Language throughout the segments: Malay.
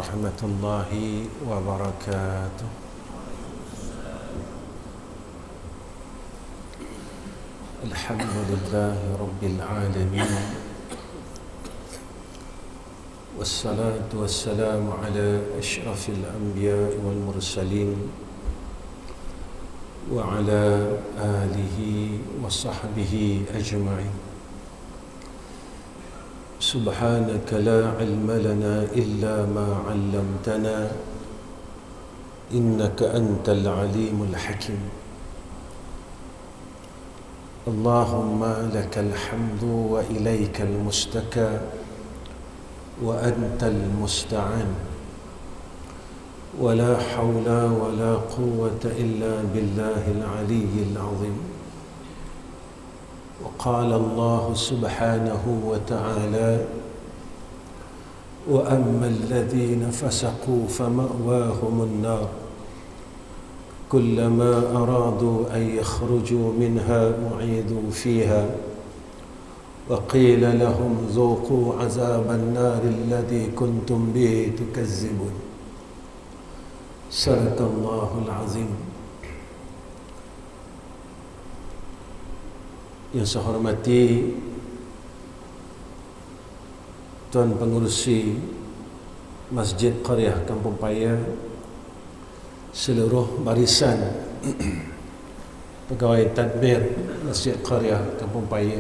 ورحمة الله وبركاته. الحمد لله رب العالمين، والصلاة والسلام على أشرف الأنبياء والمرسلين وعلى آله وصحبه أجمعين. سبحانك لا علم لنا إلا ما علمتنا إنك أنت العليم الحكيم. اللهم لك الحمد وإليك المستكى وأنت المستعان، ولا حول ولا قوة إلا بالله العلي العظيم. وقال الله سبحانه وتعالى: وأما الذين فسقوا فمأواهم النار كلما أرادوا أن يخرجوا منها أعيدوا فيها وقيل لهم ذوقوا عذاب النار الذي كنتم به تكذبون. صدق الله العظيم. Yang saya hormati Tuan Pengerusi Masjid Qaryah Kampung Paya, seluruh barisan pegawai tadbir Masjid Qaryah Kampung Paya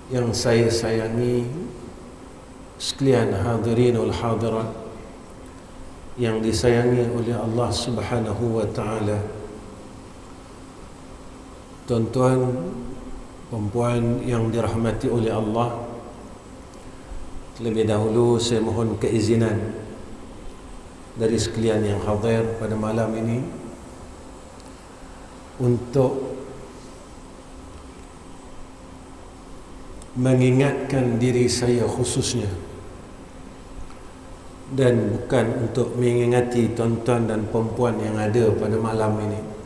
yang saya sayangi sekalian, hadirin wal hadirat yang disayangi oleh Allah Subhanahu wa taala. Tuan-tuan, perempuan yang dirahmati oleh Allah, terlebih dahulu saya mohon keizinan dari sekalian yang hadir pada malam ini untuk mengingatkan diri saya khususnya, dan bukan untuk mengingati tuan-tuan dan perempuan yang ada pada malam ini.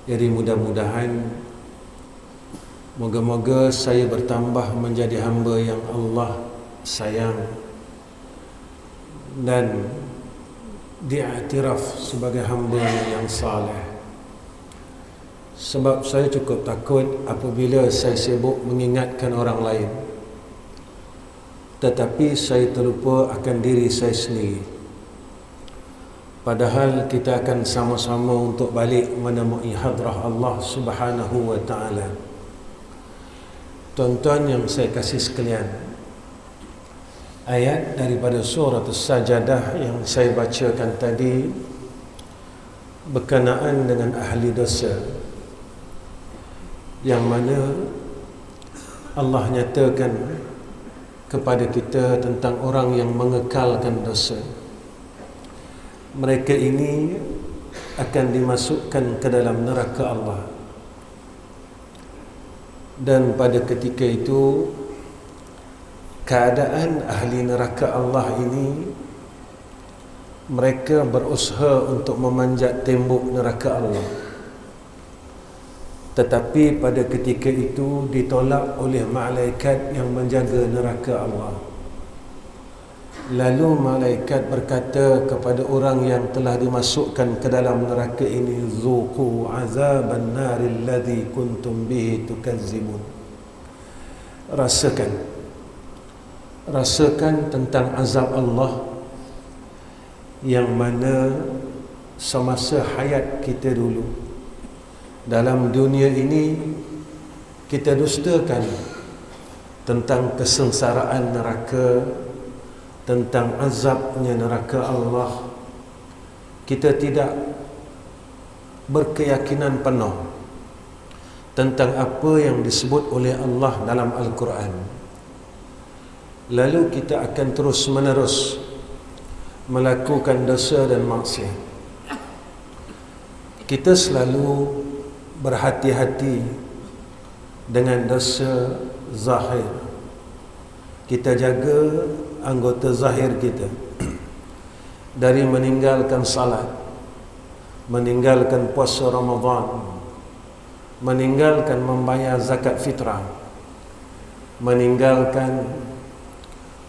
Jadi mudah-mudahan moga-moga saya bertambah menjadi hamba yang Allah sayang dan diiktiraf sebagai hamba yang saleh. Sebab saya cukup takut apabila saya sibuk mengingatkan orang lain, tetapi saya terlupa akan diri saya sendiri. Padahal kita akan sama-sama untuk balik menemui hadrah Allah Subhanahu wa taala. Tuan-tuan yang saya kasih sekalian, ayat daripada surah As-Sajdah yang saya bacakan tadi berkenaan dengan ahli dosa, yang mana Allah nyatakan kepada kita tentang orang yang mengekalkan dosa. Mereka ini akan dimasukkan ke dalam neraka Allah, dan pada ketika itu keadaan ahli neraka Allah ini, mereka berusaha untuk memanjat tembok neraka Allah, tetapi pada ketika itu ditolak oleh malaikat yang menjaga neraka Allah. Lalu malaikat berkata kepada orang yang telah dimasukkan ke dalam neraka ini, zuqu azaban naril ladzi kuntum bihi tukazzibun. Rasakan tentang azab Allah yang mana semasa hayat kita dulu dalam dunia ini kita dustakan tentang kesengsaraan neraka, tentang azabnya neraka Allah. Kita tidak berkeyakinan penuh tentang apa yang disebut oleh Allah dalam Al-Quran. Lalu kita akan terus menerus melakukan dosa dan maksiat. Kita selalu berhati-hati dengan dosa zahir. Kita jaga anggota zahir kita dari meninggalkan salat, meninggalkan puasa Ramadan, meninggalkan membayar zakat fitrah, meninggalkan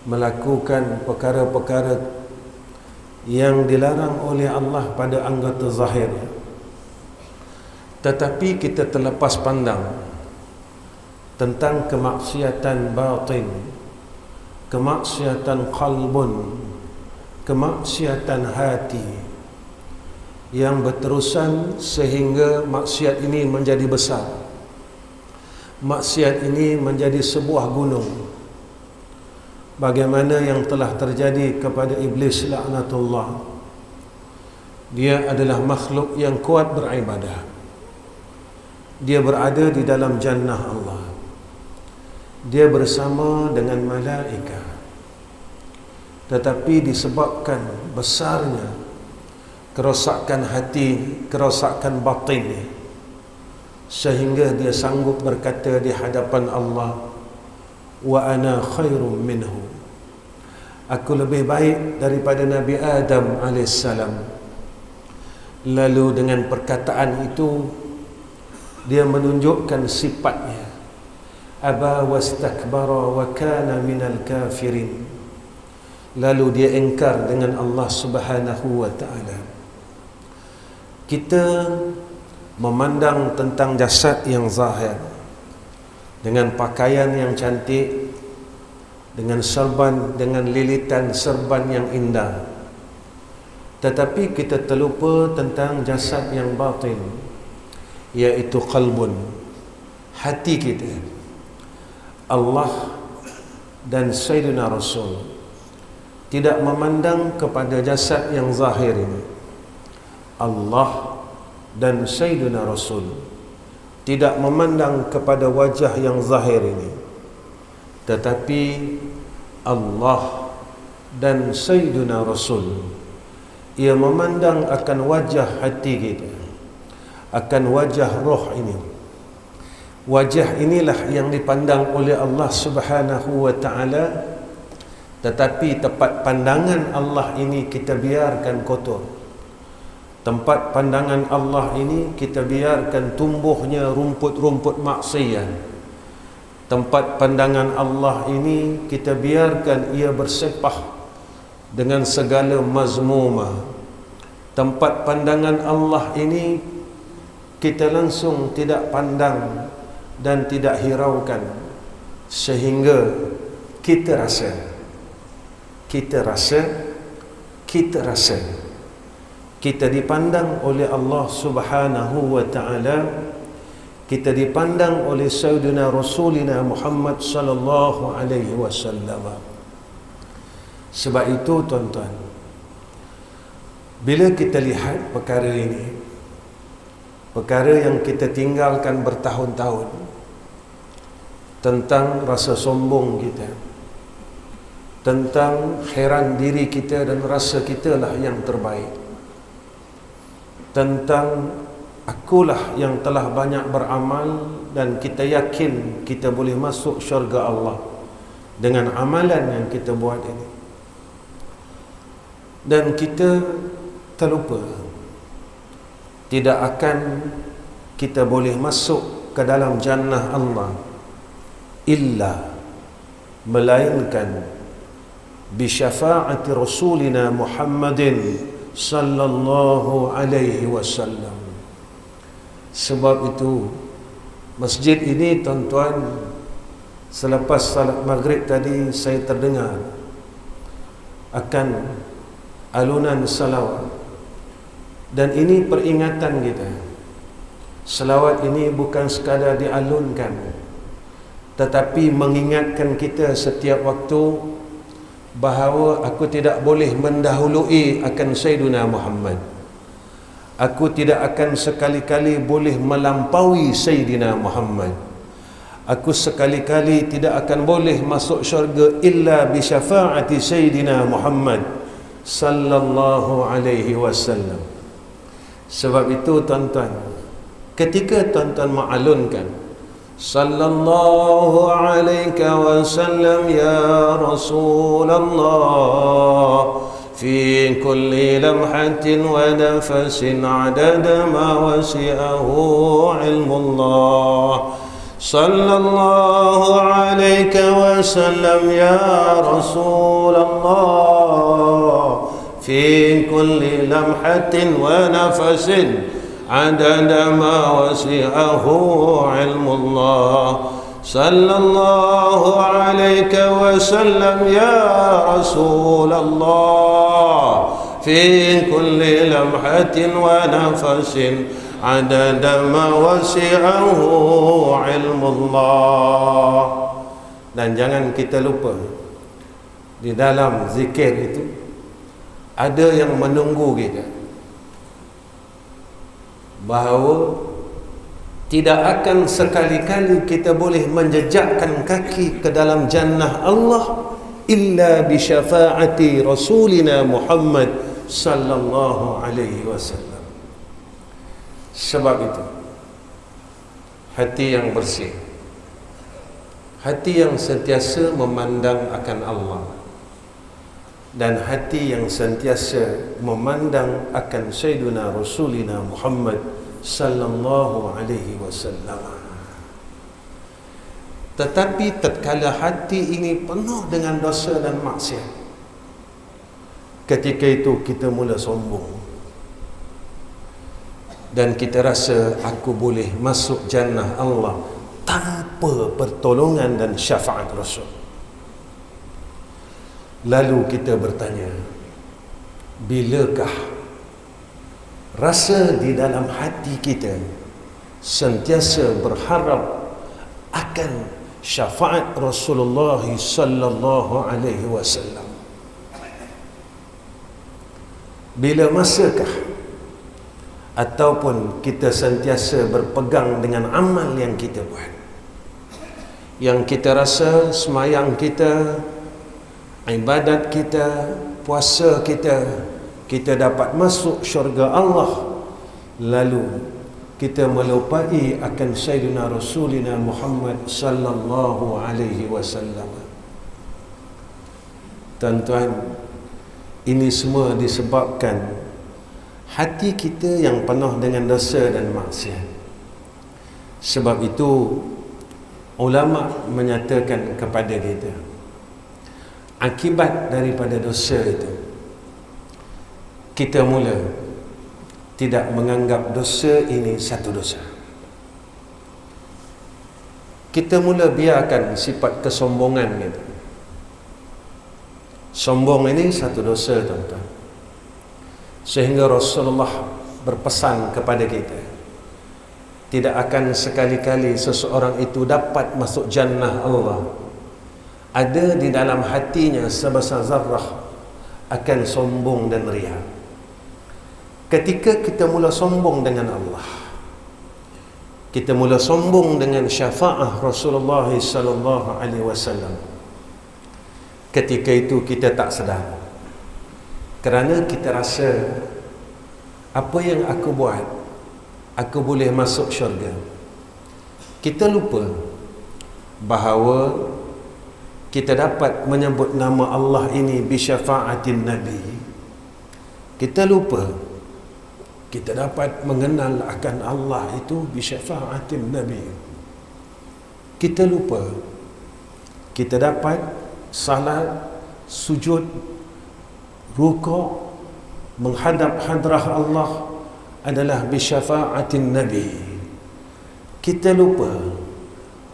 melakukan perkara-perkara yang dilarang oleh Allah pada anggota zahir, tetapi kita terlepas pandang tentang kemaksiatan batin, kemaksiatan qalbun, kemaksiatan hati yang berterusan sehingga maksiat ini menjadi besar. Maksiat ini menjadi sebuah gunung, bagaimana yang telah terjadi kepada iblis laknatullah. Dia adalah makhluk yang kuat beribadah, dia berada di dalam jannah Allah, dia bersama dengan malaikat, tetapi disebabkan besarnya kerosakan hati, kerosakan batin, sehingga dia sanggup berkata di hadapan Allah, wa ana khairum minhu, aku lebih baik daripada Nabi Adam alaihissalam. Lalu dengan perkataan itu dia menunjukkan sifatnya, aba wastakbara wa kana minal kafirin. Lalu dia engkar dengan Allah Subhanahu wa taala. Kita memandang tentang jasad yang zahir dengan pakaian yang cantik, dengan serban, dengan lilitan serban yang indah, tetapi kita terlupa tentang jasad yang batin, iaitu qalbun, hati kita. Allah dan Sayyidina Rasul tidak memandang kepada jasad yang zahir ini. Allah dan Sayyidina Rasul tidak memandang kepada wajah yang zahir ini, tetapi Allah dan Sayyidina Rasul, ia memandang akan wajah hati kita, akan wajah roh ini. Wajah inilah yang dipandang oleh Allah Subhanahu wa taala, tetapi tempat pandangan Allah ini kita biarkan kotor. Tempat pandangan Allah ini kita biarkan tumbuhnya rumput-rumput maksiat. Tempat pandangan Allah ini kita biarkan ia bersepah dengan segala mazmumah. Tempat pandangan Allah ini kita langsung tidak pandang dan tidak hiraukan, sehingga kita rasa kita dipandang oleh Allah Subhanahu wa taala, kita dipandang oleh Sayyidina Rasulina Muhammad sallallahu alaihi wasallam. Sebab itu tuan-tuan, bila kita lihat perkara ini, perkara yang kita tinggalkan bertahun-tahun, tentang rasa sombong kita, tentang heran diri kita dan rasa kitalah yang terbaik, tentang akulah yang telah banyak beramal dan kita yakin kita boleh masuk syurga Allah dengan amalan yang kita buat ini. Dan kita terlupa tidak akan kita boleh masuk ke dalam jannah Allah illa melainkan bi syafaati Rasulina Muhammadin sallallahu alaihi wasallam. Sebab itu masjid ini tuan-tuan, selepas salat maghrib tadi saya terdengar akan alunan salawat, dan ini peringatan kita. Salawat ini bukan sekadar dialunkan, tetapi mengingatkan kita setiap waktu bahawa aku tidak boleh mendahului akan Sayyidina Muhammad. Aku tidak akan sekali-kali boleh melampaui Sayyidina Muhammad. Aku sekali-kali tidak akan boleh masuk syurga illa bi syafaati Sayyidina Muhammad sallallahu alaihi wasallam. Sebab itu tuan-tuan, ketika tuan-tuan ma'alunkan sallallahu alaika wasallam ya Rasulullah fi kulli lamhatin wa nafasin adada ma wasi'ahu ilmullah, sallallahu alaihi wasallam ya Rasulullah fi kulli lamhatin wa nafasin adada ma wasi'ahu ilmullah sallallahu alaihi wasallam ya Rasulullah fi kulli lamhatin wa nafasin adada ma wasi'ahu ilmullah. Dan jangan kita lupa, di dalam zikir itu ada yang menunggu kita, bahawa tidak akan sekali-kali kita boleh menjejakkan kaki ke dalam jannah Allah illa bi syafaati rasulina Muhammad sallallahu alaihi wasallam. Sebab itu hati yang bersih, hati yang sentiasa memandang akan Allah, dan hati yang sentiasa memandang akan Sayyidina Rasulina Muhammad sallallahu alaihi wasallam. Tetapi tatkala hati ini penuh dengan dosa dan maksiat, ketika itu kita mula sombong dan kita rasa aku boleh masuk jannah Allah tanpa pertolongan dan syafaat Rasul. Lalu kita bertanya, bilakah rasa di dalam hati kita sentiasa berharap akan syafaat Rasulullah sallallahu alaihi wasallam? Bila masakah ataupun kita sentiasa berpegang dengan amal yang kita buat, yang kita rasa semayang kita, ibadat kita, puasa kita, kita dapat masuk syurga Allah, lalu kita melupai akan Sayyidina Rasulina Muhammad sallallahu alaihi wasallam. Tuan-tuan, ini semua disebabkan hati kita yang penuh dengan dosa dan maksiat. Sebab itu ulama menyatakan kepada kita, akibat daripada dosa itu, kita mula tidak menganggap dosa ini satu dosa. Kita mula biarkan sifat kesombongan kita. Sombong ini satu dosa, tuan-tuan. Sehingga Rasulullah berpesan kepada kita, tidak akan sekali-kali seseorang itu dapat masuk jannah Allah ada di dalam hatinya sebesar zarrah akan sombong dan riya. Ketika kita mula sombong dengan Allah, kita mula sombong dengan syafaat Rasulullah sallallahu alaihi wasallam, ketika itu kita tak sedar, kerana kita rasa apa yang aku buat, aku boleh masuk syurga. Kita lupa bahawa kita dapat menyebut nama Allah ini bisyafa'atin Nabi. Kita lupa kita dapat mengenal akan Allah itu bisyafa'atin Nabi. Kita lupa kita dapat salat, sujud, rukuk menghadap hadrah Allah adalah bisyafa'atin Nabi. Kita lupa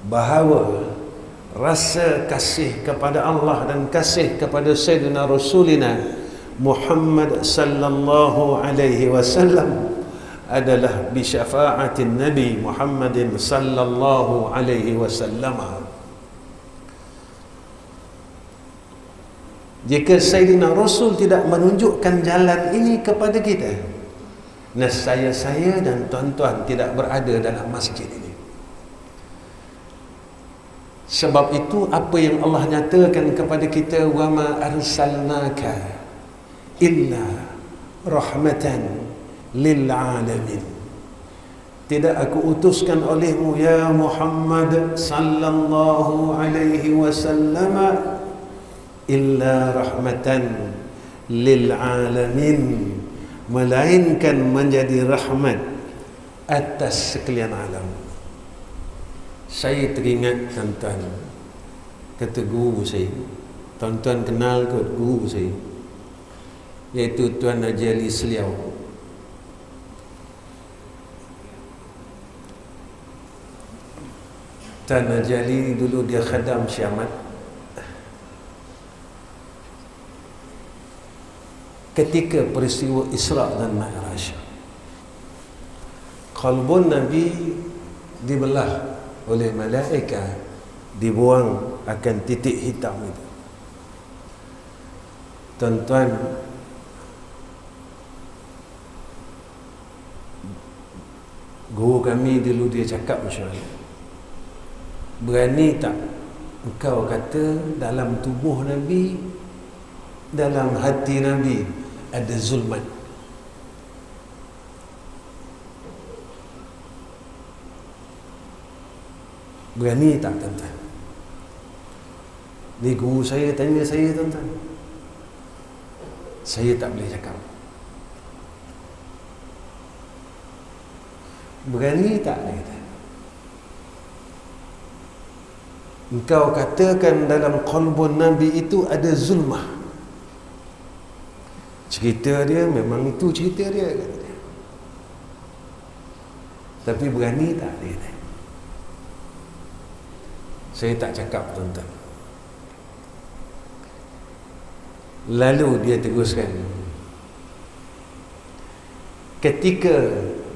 bahawa rasa kasih kepada Allah dan kasih kepada Sayyidina Rasulina Muhammad sallallahu alaihi wasallam adalah bisyafa'atin Nabi Muhammadin sallallahu alaihi wasallam. Jika Sayyidina Rasul tidak menunjukkan jalan ini kepada kita, nescaya saya dan tuan-tuan tidak berada dalam masjid ini. Sebab itu apa yang Allah nyatakan kepada kita, wa ma arsalnaka illa rahmatan lil alamin. Tidak aku utuskan olehmu ya Muhammad sallallahu alaihi wasallam illa rahmatan lil alamin, melainkan menjadi rahmat atas sekalian alam. Saya teringat tuan-tuan, kata guru saya, tuan-tuan kenal kot guru saya, iaitu Tuan Haji Ali Seliau. Tuan Haji Ali dulu dia khadam Syiamat. Ketika peristiwa Isra' dan Mi'raj, qalbun Nabi dibelah oleh malaikat, dibuang akan titik hitam itu. Tuan-tuan, guru kami dulu dia cakap macam ni, berani tak engkau kata dalam tubuh Nabi, dalam hati Nabi ada zulmat? Berani tak tuan-tuan? Ni guru saya tanya saya, tuan-tuan. Saya tak boleh cakap. Berani tak dia kata? Engkau katakan dalam qalbun Nabi itu ada zulmah. Cerita dia memang itu cerita dia, kata dia. Tapi berani tak dia kata? Saya tak cakap, tuan-tuan. Lalu dia teruskan, ketika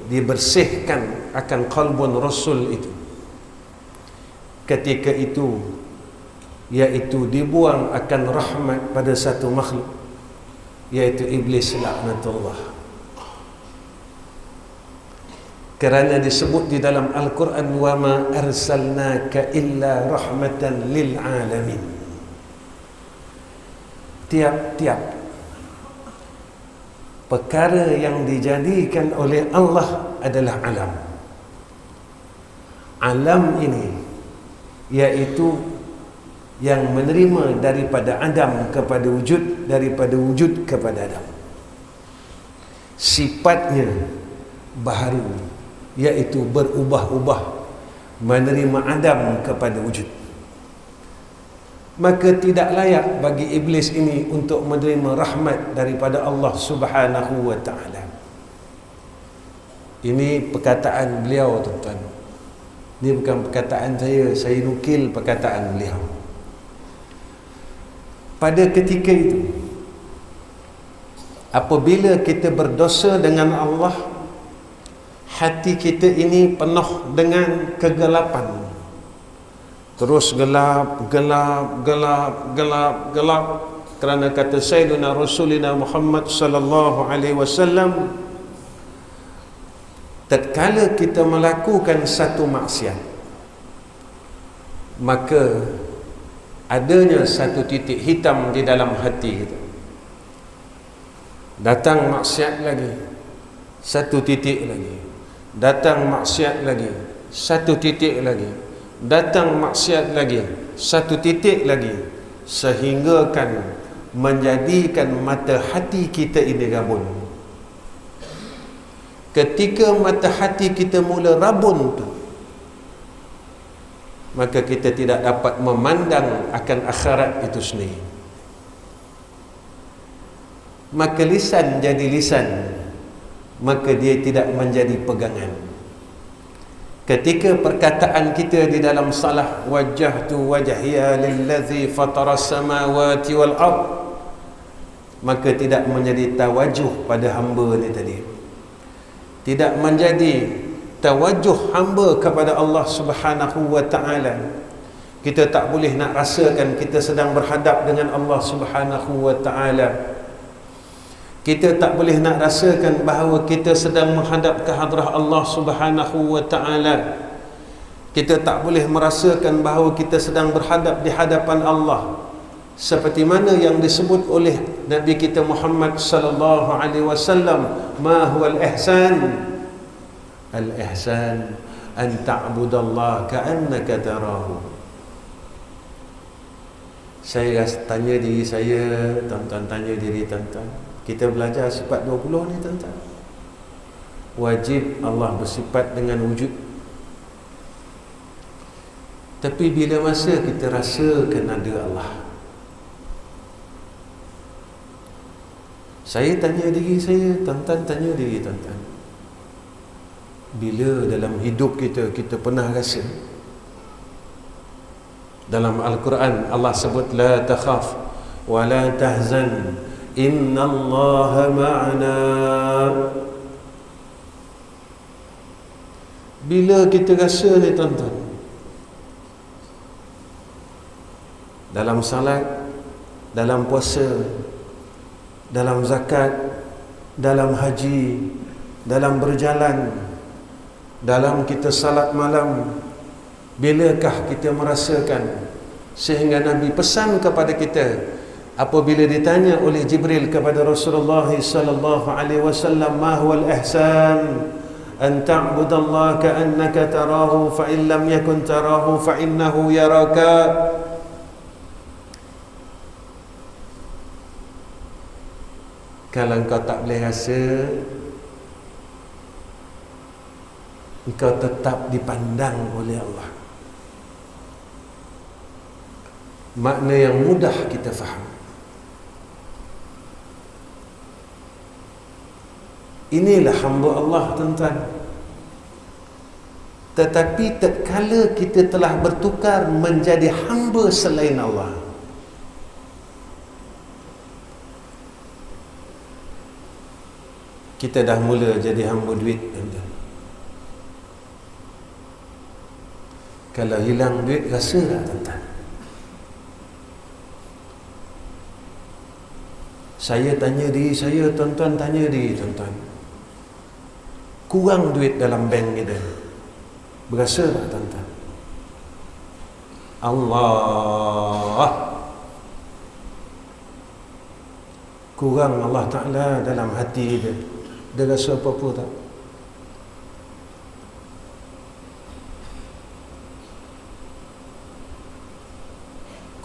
dibersihkan akan qalbun Rasul itu, ketika itu iaitu dibuang akan rahmat pada satu makhluk, iaitu Iblis laknatullah. Kerana disebut di dalam Al-Quran, wa ma arsalnaka illa rahmatan lil alamin. Tiap-tiap perkara yang dijadikan oleh Allah adalah alam. Alam ini iaitu yang menerima daripada Adam kepada wujud, daripada wujud kepada Adam. Sifatnya baharu, iaitu berubah-ubah, menerima Adam kepada wujud. Maka tidak layak bagi iblis ini untuk menerima rahmat daripada Allah Subhanahu wa ta'ala. Ini perkataan beliau, tuan-tuan. Ini bukan perkataan saya nukil perkataan beliau. Pada ketika itu, apabila kita berdosa dengan Allah, hati kita ini penuh dengan kegelapan. Terus gelap, gelap, gelap, gelap, gelap. Kerana kata Sayyidina Rasulina Muhammad sallallahu alaihi wasallam, tatkala kita melakukan satu maksiat, maka adanya satu titik hitam di dalam hati kita. Datang maksiat lagi, satu titik lagi. Datang maksiat lagi, satu titik lagi. Datang maksiat lagi, satu titik lagi, sehingga kan menjadikan mata hati kita ini rabun. Ketika mata hati kita mula rabun tu, maka kita tidak dapat memandang akan akhirat itu sendiri. Maka lisan jadi lisan, maka dia tidak menjadi pegangan. Ketika perkataan kita di dalam salah, wajjahtu wajhiya lillazi fataras samawati wal ard, maka tidak menjadi tawajuh pada hamba ni tadi. Tidak menjadi tawajuh hamba kepada Allah Subhanahu wa ta'ala. Kita tak boleh nak rasakan kita sedang berhadap dengan Allah Subhanahu wa ta'ala. Kita tak boleh nak rasakan bahawa kita sedang menghadap ke hadrah Allah Subhanahu wa ta'ala. Kita tak boleh merasakan bahawa kita sedang berhadap di hadapan Allah, seperti mana yang disebut oleh Nabi kita Muhammad sallallahu alaihi wasallam, ma huwal ihsan? Al ihsan an ta'budallaha ka'annaka tarahu. Saya tanya diri saya, tuan-tuan tanya diri tuan-tuan. Kita belajar sifat 20 ni, tuan-tuan. Wajib Allah bersifat dengan wujud. Tapi bila masa kita rasakan ada Allah, saya tanya diri saya, tuan-tuan tanya diri tuan-tuan, bila dalam hidup kita pernah rasa? Dalam Al-Quran Allah sebut la takhaf wa la tahzan innallaha ma'ana. Bila kita rasa ni tuan-tuan, dalam salat, dalam puasa, dalam zakat, dalam haji, dalam berjalan, dalam kita salat malam, bilakah kita merasakan sehingga Nabi pesan kepada kita apabila ditanya oleh Jibril kepada Rasulullah sallallahu alaihi wasallam, ma huwal ihsan an ta'budallaha ka'annaka tarahu fa in lam yakun tarahu fa innahu yaraka. Kalau engkau tak boleh rasa, engkau tetap dipandang oleh Allah. Makna yang mudah kita faham. Inilah hamba Allah tuan-tuan. Tetapi tatkala kita telah bertukar menjadi hamba selain Allah, kita dah mula jadi hamba duit tuan-tuan. Kalau hilang duit, rasa tak tuan-tuan? Saya tanya diri saya, tuan-tuan tanya diri tuan-tuan, kurang duit dalam bank kita, berasa tak tuan-tuan? Allah, kurang Allah Ta'ala dalam hati kita, dia rasa apa-apa tak?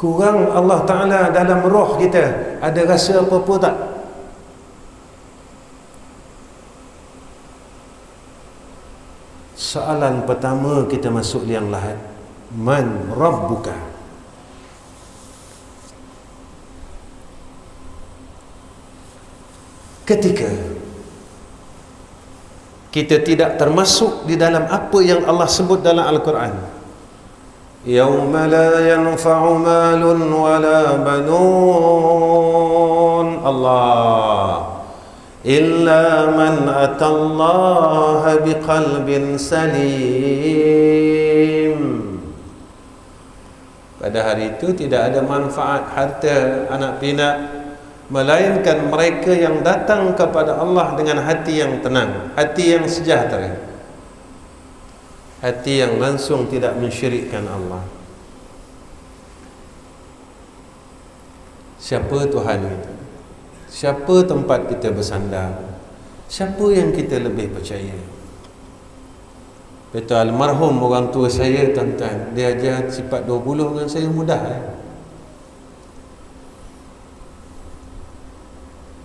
Kurang Allah Ta'ala dalam roh kita, ada rasa apa-apa tak? Soalan pertama kita masuk liang lahat, man rabbuka? Ketika kita tidak termasuk di dalam apa yang Allah sebut dalam Al-Quran, yauma la yanfa'u malun wala banun, Allah, illa man atallaha biqalbin salim. Pada hari itu tidak ada manfaat harta, anak pinak, melainkan mereka yang datang kepada Allah dengan hati yang tenang, hati yang sejahtera, hati yang langsung tidak mensyirikkan Allah. Siapa Tuhan kita? Siapa tempat kita bersandar? Siapa yang kita lebih percaya? Betul, almarhum orang tua saya tuan-tuan, dia ajar sifat 20 dengan saya mudah.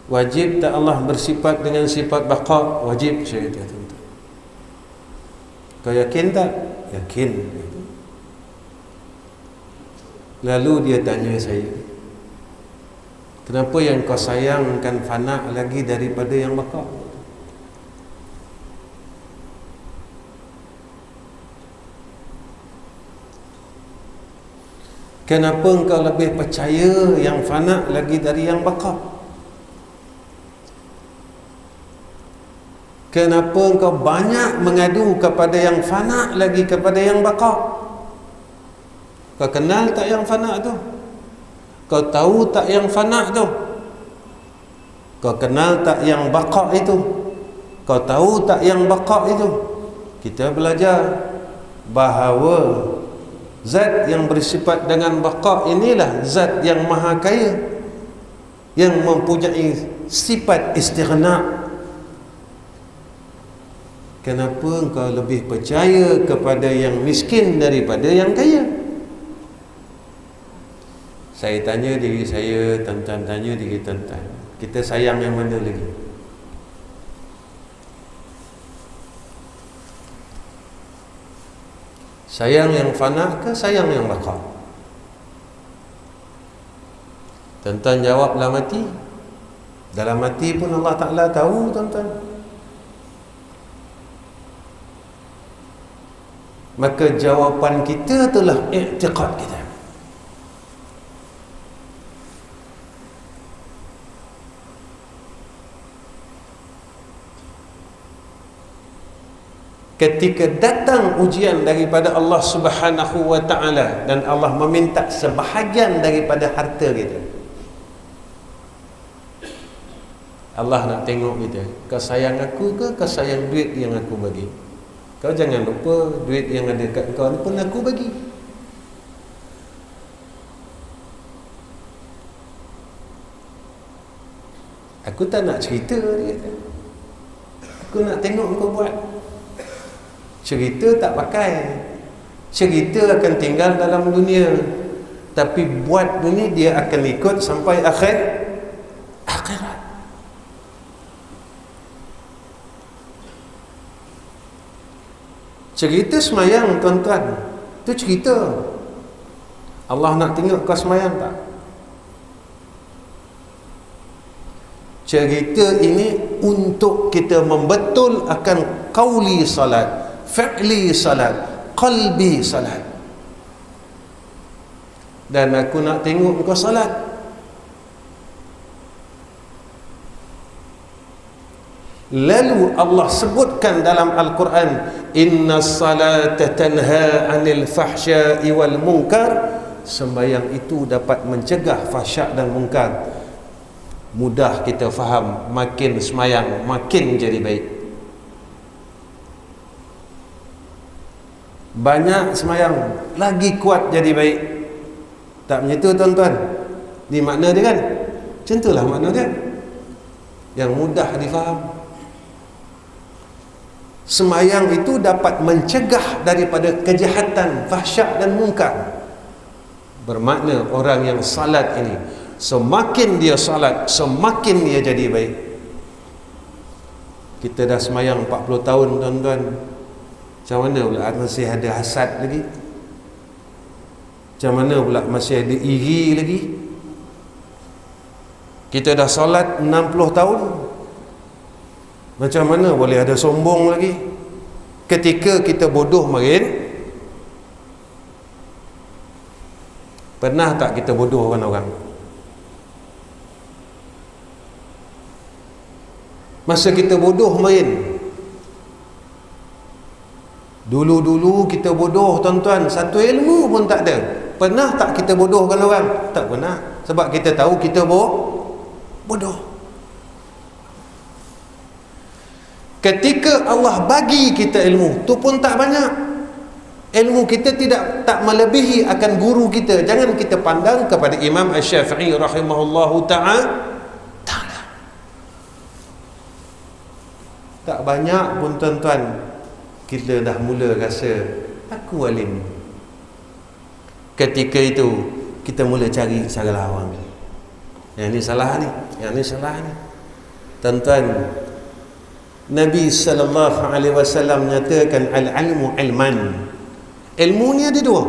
Wajib tak Allah bersifat dengan sifat baqa? Wajib, saya kata tuan-tuan. Kau yakin tak? Yakin. Lalu dia tanya saya, kenapa yang kau sayangkan fana lagi daripada yang baqa? Kenapa engkau lebih percaya yang fana lagi dari yang baqa? Kenapa engkau banyak mengadu kepada yang fana lagi kepada yang baqa? Kau kenal tak yang fana tu? Kau tahu tak yang fana tu? Kau kenal tak yang baqa itu? Kau tahu tak yang baqa itu? Kita belajar bahawa zat yang bersifat dengan baqa inilah zat yang maha kaya, yang mempunyai sifat istighna. Kenapa engkau lebih percaya kepada yang miskin daripada yang kaya? Saya tanya diri saya, tuan-tuan tanya diri tuan-tuan, kita sayang yang mana lagi? Sayang yang fana ke sayang yang baqa? Tuan-tuan jawablah mati. Dalam mati pun Allah Ta'ala tahu, tuan-tuan. Maka jawapan kita itulah i'tiqad kita. Ketika datang ujian daripada Allah Subhanahu wa Ta'ala dan Allah meminta sebahagian daripada harta kita, Allah nak tengok kita, kau sayang aku ke kau sayang duit yang aku bagi? Kau jangan lupa duit yang ada kat kau ni pun aku bagi. Aku tak nak cerita, dia kata. Aku nak tengok kau buat. Cerita tak pakai. Cerita akan tinggal dalam dunia, tapi buat ni dia akan ikut sampai akhirat. Cerita semayang, tuan-tuan, itu cerita. Allah nak tengok kau semayang tak? Cerita ini untuk kita membetul akan qauli salat, fi'li salat, qalbi salat. Dan aku nak tengok kau salat. Lalu Allah sebutkan dalam Al-Quran, inna salata tanha 'anil fahsya'i wal munkar. Sembahyang itu dapat mencegah fahsyak dan munkar. Mudah kita faham, makin sembahyang makin jadi baik. Banyak sembahyang lagi kuat jadi baik. Tak macam tu, tuan-tuan? Ni makna dia kan? Macam itulah makna dia, yang mudah difaham. Sembahyang itu dapat mencegah daripada kejahatan, fahsyak dan munkar. Bermakna orang yang salat ini, semakin dia salat, semakin dia jadi baik. Kita dah sembahyang 40 tahun, tuan-tuan. Macam mana pula masih ada hasad lagi? Macam mana pula masih ada iri lagi? Kita dah solat 60 tahun, macam mana boleh ada sombong lagi? Ketika kita bodoh marin, pernah tak kita bodohkan orang? Masa kita bodoh main, dulu-dulu kita bodoh, tuan-tuan, satu ilmu pun tak ada. Pernah tak kita bodohkan orang? Tak pernah. Sebab kita tahu kita bodoh. Ketika Allah bagi kita ilmu, tu pun tak banyak. Ilmu kita tak melebihi akan guru kita. Jangan kita pandang kepada Imam Asy-Syafi'i rahimahullahu ta'ala. Tak banyak pun, tuan-tuan, kita dah mula rasa aku alim. Ketika itu kita mula cari salah orang. Yang ni salah ni, yang ni salah ni. Tuan-tuan, Nabi sallallahu alaihi wasallam menyatakan al-ilmu ilman. Ilmu ni ada dua.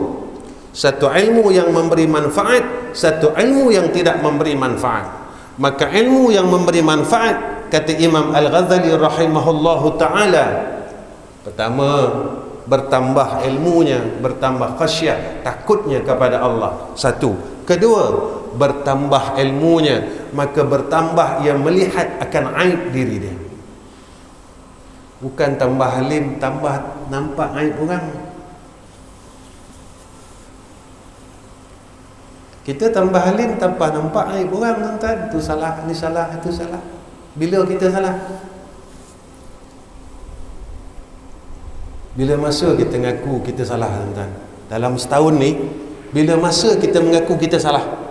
Satu ilmu yang memberi manfaat, satu ilmu yang tidak memberi manfaat. Maka ilmu yang memberi manfaat, kata Imam Al-Ghazali rahimahullahu ta'ala, pertama, bertambah ilmunya, bertambah khasyah, takutnya kepada Allah. Satu. Kedua, bertambah ilmunya, maka bertambah ia melihat akan aib diri dia. Bukan tambah alim, tambah nampak aib orang. Kita tambah alim tanpa nampak aib orang, tuan-tuan. Itu salah, ini salah, itu salah. Bila kita salah? Bila masa kita mengaku kita salah, tuan-tuan? Dalam setahun ni, bila masa kita mengaku kita salah?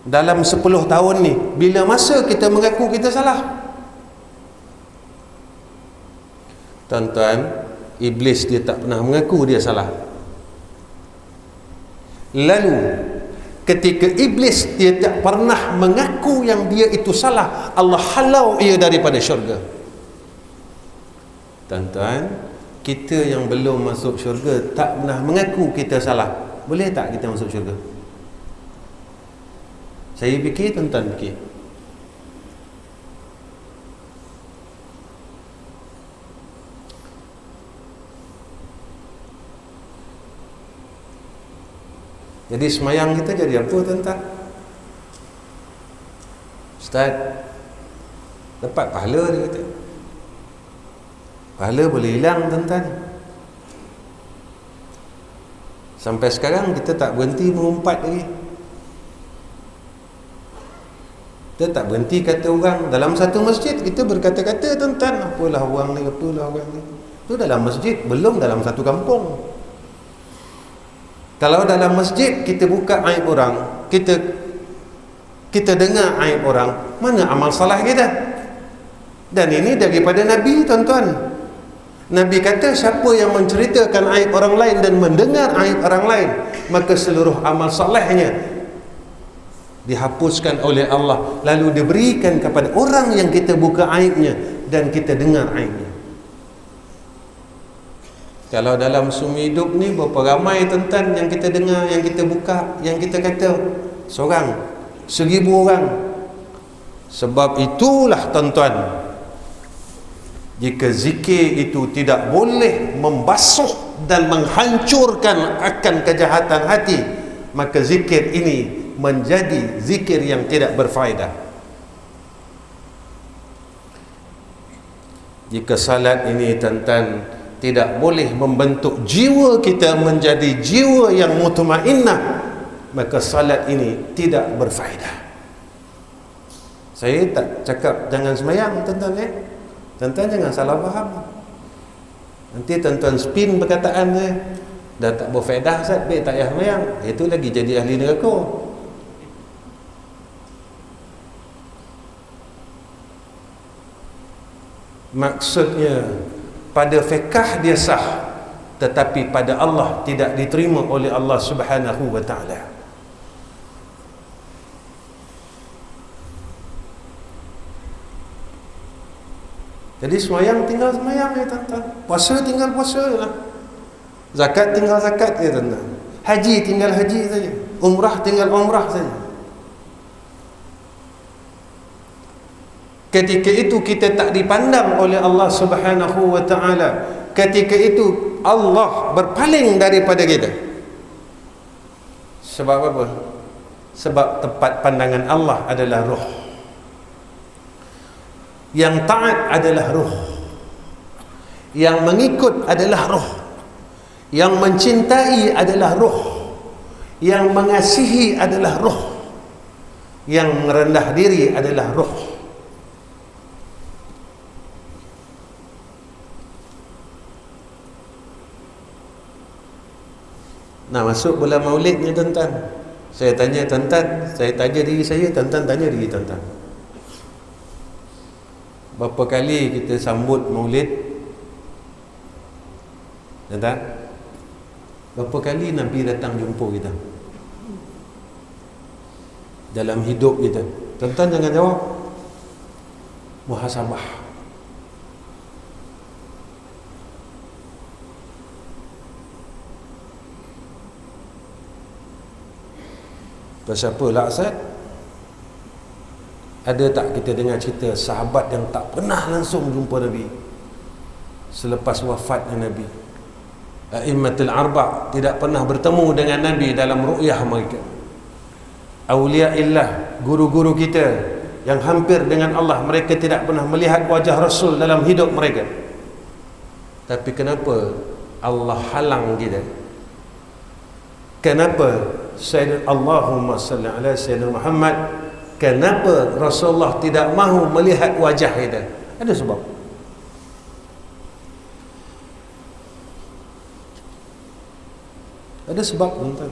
Dalam 10 tahun ni, bila masa kita mengaku kita salah? Tuan-tuan, iblis dia tak pernah mengaku dia salah. Lalu ketika iblis dia tak pernah mengaku yang dia itu salah, Allah halau ia daripada syurga. Tuan-tuan, kita yang belum masuk syurga tak pernah mengaku kita salah, boleh tak kita masuk syurga? Saya fikir, tuan-tuan fikir. Jadi semayang kita jadi apa, tuan-tuan? Ustaz, dapat pahala dia kata. Pahala boleh hilang, tuan-tuan. Sampai sekarang kita tak berhenti mengumpat lagi. Kita tak berhenti kata orang. Dalam satu masjid kita berkata-kata, tuan-tuan, apalah orang ni, apalah orang ni. Itu dalam masjid, belum dalam satu kampung. Kalau dalam masjid kita buka aib orang, kita dengar aib orang, mana amal salah kita? Dan ini daripada Nabi, tuan-tuan. Nabi kata, siapa yang menceritakan aib orang lain dan mendengar aib orang lain, maka seluruh amal salehnya dihapuskan oleh Allah, lalu diberikan kepada orang yang kita buka aibnya dan kita dengar aibnya. Kalau dalam sumi hidup ni berapa ramai, tuan-tuan, yang kita dengar, yang kita buka, yang kita kata? Seorang, 1000 orang. Sebab itulah, tuan-tuan, jika zikir itu tidak boleh membasuh dan menghancurkan akan kejahatan hati, maka zikir ini menjadi zikir yang tidak berfaedah. Jika salat ini, tuan-tuan, tidak boleh membentuk jiwa kita menjadi jiwa yang mutmainnah, maka salat ini tidak berfaedah. Saya tak cakap jangan semayang, tuan-tuan, tuan-tuan jangan salah faham. Nanti tuan-tuan spin perkataan dia, dah tak berfaedah, Ustaz, baik tak payah semayang, itu lagi jadi ahli neraka. Maksudnya pada fiqh dia sah, tetapi pada Allah tidak diterima oleh Allah Subhanahu wa ta'ala. Jadi semayang tinggal semayang ya, tuan-tuan. Puasa tinggal puasa lah. Zakat tinggal zakat ya, tuan-tuan. Haji tinggal haji saja. Umrah tinggal umrah saja. Ketika itu kita tak dipandang oleh Allah Subhanahu wa ta'ala. Ketika itu Allah berpaling daripada kita. Sebab apa? Sebab tempat pandangan Allah adalah roh. Yang taat adalah roh. Yang mengikut adalah roh. Yang mencintai adalah roh. Yang mengasihi adalah roh. Yang merendah diri adalah roh. Nah, masuk bulan Maulid ni, tuan-tuan. Saya tanya tuan-tuan, saya tanya diri saya, tuan-tuan tanya diri tuan-tuan. Berapa kali kita sambut Maulid? Tuan-tuan? Berapa kali Nabi datang jumpa kita dalam hidup kita? Tuan-tuan jangan jawab. Muhasabah. Pasal apa lah, Ustaz? Ada tak kita dengar cerita sahabat yang tak pernah langsung jumpa Nabi selepas wafatnya Nabi? A'immatul arba' tidak pernah bertemu dengan Nabi dalam ru'yah mereka. Awliya illah, guru-guru kita yang hampir dengan Allah, mereka tidak pernah melihat wajah Rasul dalam hidup mereka. Tapi kenapa Allah halang kita? Kenapa Sayyidina Allahumma salli ala Sayyidina Muhammad, kenapa Rasulullah tidak mahu melihat wajah kita? Ada sebab. Ada sebab, tuan-tuan.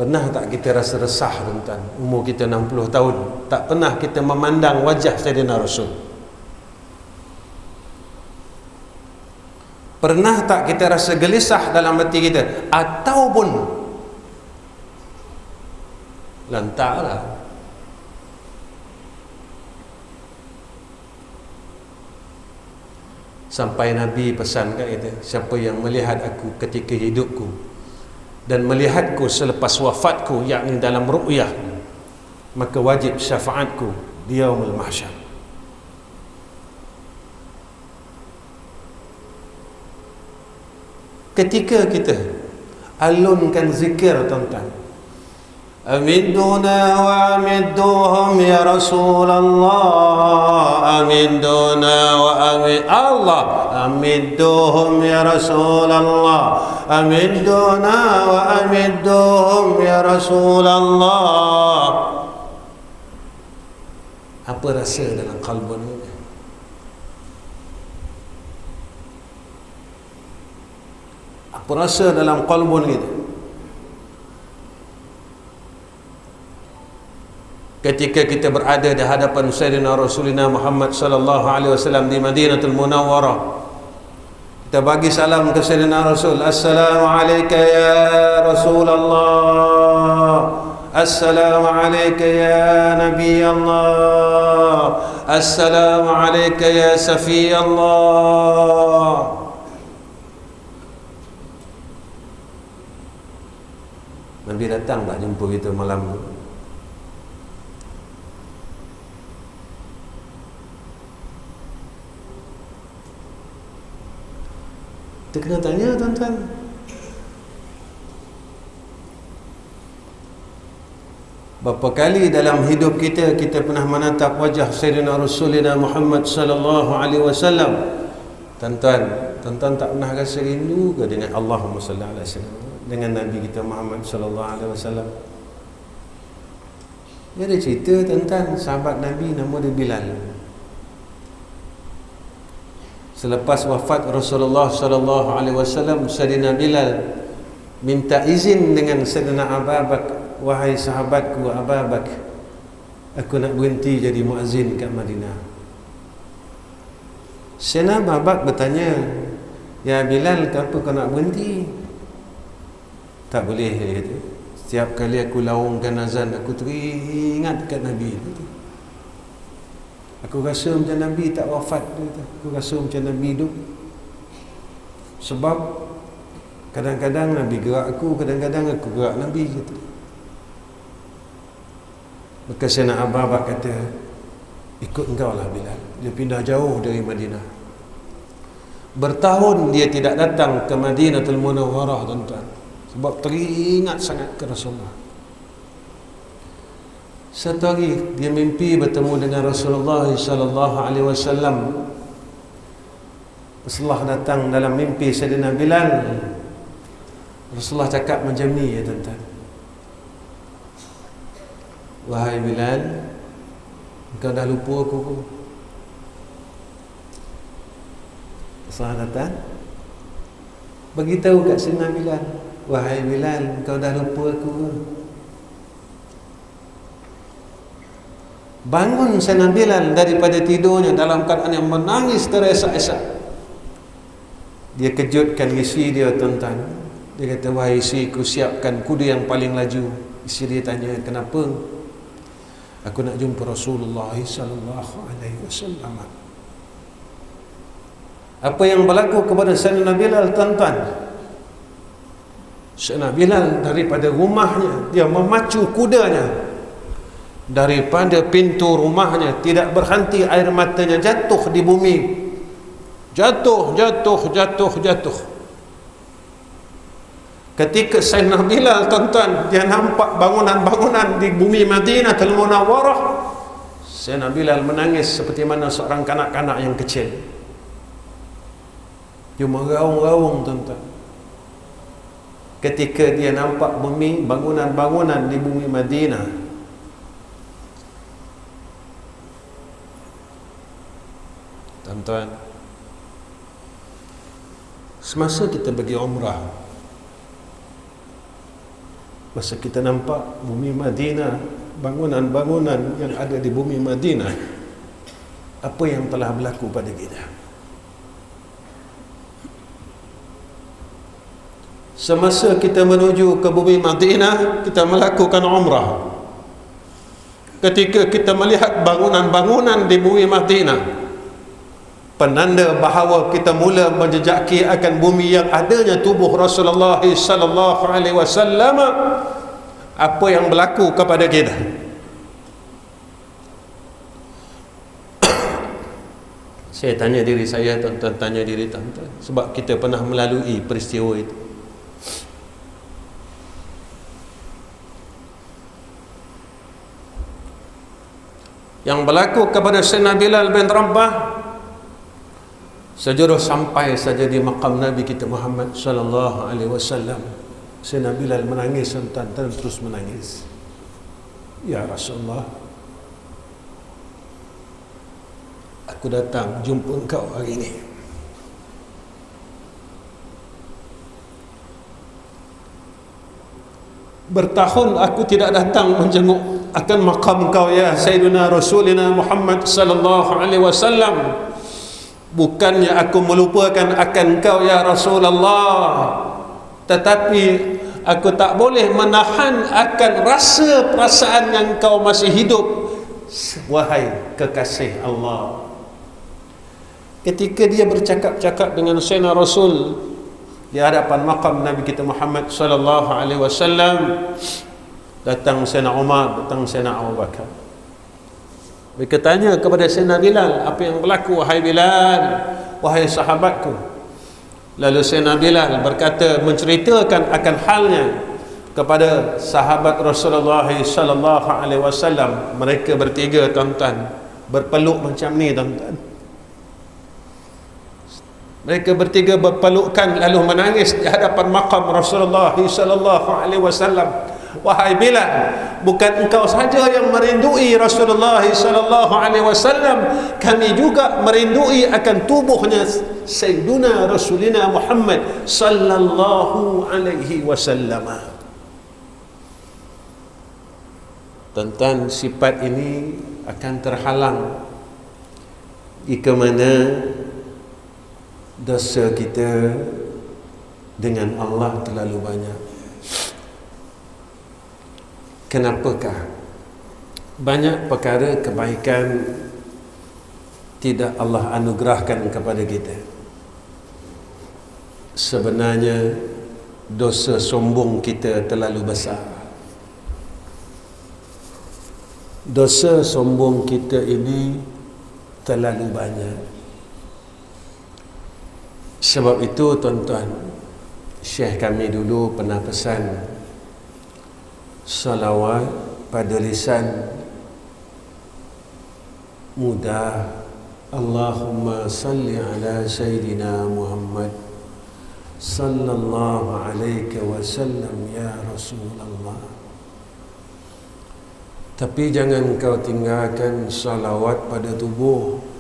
Pernah tak kita rasa resah, tuan-tuan? Umur kita 60 tahun, tak pernah kita memandang wajah Sayyidina Rasul. Pernah tak kita rasa gelisah dalam hati kita? Ataupun lantaklah Sampai Nabi pesan kat kita, siapa yang melihat aku ketika hidupku dan melihatku selepas wafatku, yakni dalam ru'yah, maka wajib syafaatku di yaumul mahsyar. Ketika kita alunkan zikir, tuan-tuan, amiduna wa amidduhum ya Rasulullah, amiduna wa amid Allah, amidduhum ya Rasulullah, amiduna wa amidduhum ya Rasulullah. Apa rasa dalam kalbu ni? Apa rasa dalam kalbu kita ketika kita berada di hadapan Sayyidina Rasulina Muhammad sallallahu alaihi wasallam di Madinatul Munawwarah? Kita bagi salam ke Sayyidina Rasul, assalamu alayka ya Rasulullah, assalamu alayka ya Nabi Allah, assalamu alayka ya Safi Allah. Nabi datang tak jumpa kita malam tu? Kita kena tanya, tuan-tuan. Berapa kali dalam hidup kita pernah menatap wajah Sayyidina Rasulina Muhammad sallallahu alaihi wasallam? Tuan-tuan tak pernah rasa rindu ke dengan Allahumma salli alaihi wasallam, dengan Nabi kita Muhammad sallallahu alaihi wasallam? Dia ada cerita tentang sahabat Nabi nama dia Bilal. Selepas wafat Rasulullah sallallahu alaihi wasallam, Sayyidina Bilal minta izin dengan Sayyidina Abu Bakar, wahai sahabatku Abu Bakar, aku nak berhenti jadi muazzin kat Madinah. Sayyidina Abu Bakar bertanya, ya Bilal, kenapa kau nak berhenti? Tak boleh, dia kata. Setiap kali aku laungkan azan, aku teringat dekat Nabi. Aku rasa macam Nabi tak wafat, dia kata. Aku rasa macam Nabi hidup. Sebab kadang-kadang Nabi gerak aku, kadang-kadang aku gerak Nabi, kata. Maka Sayyidina Abu Bakar kata, ikut engkau lah Bilal. Dia pindah jauh dari Madinah. Bertahun dia tidak datang ke Madinatul Munawwarah, tuan-tuan, sebab teringat sangat ke Rasulullah. Satu hari dia mimpi bertemu dengan Rasulullah sallallahu alaihi wasallam. Rasulullah datang dalam mimpi Sayyidina Bilal. Rasulullah cakap macam ni, ya tuan-tuan, wahai Bilal, engkau dah lupa aku ke? Rasulullah datang beritahu kat Sayyidina Bilal, wahai Bilal, engkau dah lupa aku ke? Bangun Sayyidina Bilal daripada tidurnya dalam keadaan yang menangis teresak-esak. Dia kejutkan isteri dia, tuan-tuan. Dia kata, wahai isteri, ku siapkan kuda yang paling laju. Isteri dia tanya, kenapa? Aku nak jumpa Rasulullah sallallahu alaihi wasallam. Apa yang berlaku kepada Sayyidina Bilal, tuan-tuan? Sayyidina Bilal daripada rumahnya, dia memacu kudanya. Daripada pintu rumahnya tidak berhenti air matanya jatuh di bumi. Jatuh. Ketika Sayyidina Bilal, tuan-tuan, dia nampak bangunan-bangunan di bumi Madinatul Munawwarah, Sayyidina Bilal menangis seperti mana seorang kanak-kanak yang kecil. Dia meraung-raung, tuan-tuan, ketika dia nampak bumi, bangunan-bangunan di bumi Madinah. Tuan-tuan, semasa kita pergi umrah, masa kita nampak bumi Madinah, bangunan-bangunan yang ada di bumi Madinah, apa yang telah berlaku pada kita? Semasa kita menuju ke bumi Madinah, kita melakukan umrah. Ketika kita melihat bangunan-bangunan di bumi Madinah, penanda bahawa kita mula menjejaki akan bumi yang adanya tubuh Rasulullah sallallahu alaihi wasallam. Apa yang berlaku kepada kita? Saya tanya diri saya, tuan-tuan tanya diri tuan-tuan, sebab kita pernah melalui peristiwa itu. Yang berlaku kepada Sayyidina Bilal bin Rabah sejurus sampai saja di maqam Nabi kita Muhammad sallallahu alaihi wasallam. Sayyidina Bilal menangis, dan terus menangis. Ya Rasulullah, aku datang jumpa engkau hari ini. Bertahun aku tidak datang menjenguk akan maqam kau ya Sayyidina Rasulina Muhammad sallallahu alaihi wasallam. Bukannya aku melupakan akan kau ya Rasulullah, tetapi aku tak boleh menahan akan rasa perasaan yang kau masih hidup, wahai kekasih Allah. Ketika dia bercakap-cakap dengan Sayyidina Rasul di hadapan maqam Nabi kita Muhammad sallallahu alaihi wasallam, datang Sayyidina Umar, datang Sayyidina Abu Bakar. Mereka tanya kepada Sayyidina Bilal, apa yang berlaku wahai Bilal, wahai sahabatku? Lalu Sayyidina Bilal berkata, menceritakan akan halnya kepada sahabat Rasulullah sallallahu alaihi wasallam. Mereka bertiga tuan-tuan berpeluk macam ni tuan-tuan. Mereka bertiga berpelukan lalu menangis di hadapan maqam Rasulullah sallallahu alaihi wasallam. Wahai Bilal, bukan engkau saja yang merindui Rasulullah sallallahu alaihi wasallam, kami juga merindui akan tubuhnya Sayyiduna Rasulina Muhammad sallallahu alaihi wasallam. Tentang sifat ini akan terhalang jika mana dosa kita dengan Allah terlalu banyak. Kenapakah banyak perkara kebaikan tidak Allah anugerahkan kepada kita? Sebenarnya dosa sombong kita terlalu besar. Dosa sombong kita ini terlalu banyak. Sebab itu tuan-tuan, Syekh kami dulu pernah pesan salawat pada lisan mudah. Allahumma salli ala Sayyidina Muhammad sallallahu alaihi wasallam ya Rasulullah. Tapi jangan kau tinggalkan salawat pada tubuh.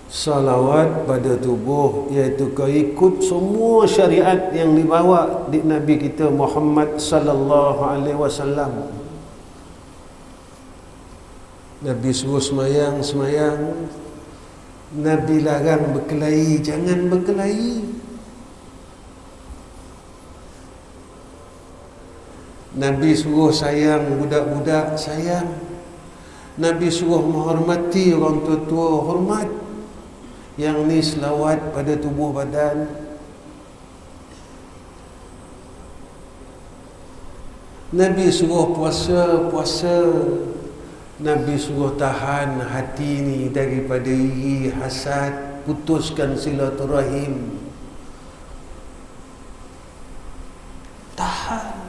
Salawat pada tubuh iaitu kau ikut semua syariat yang dibawa di Nabi kita Muhammad sallallahu alaihi wasallam. Nabi suruh semayang, semayang. Nabi larang berkelahi, jangan berkelahi. Nabi suruh sayang budak-budak, sayang. Nabi suruh menghormati orang tua-tua, hormat. Yang ni selawat pada tubuh badan. Nabi suruh puasa, puasa. Nabi suruh tahan hati ni daripada iri, hasad, putuskan silaturahim. Tahan.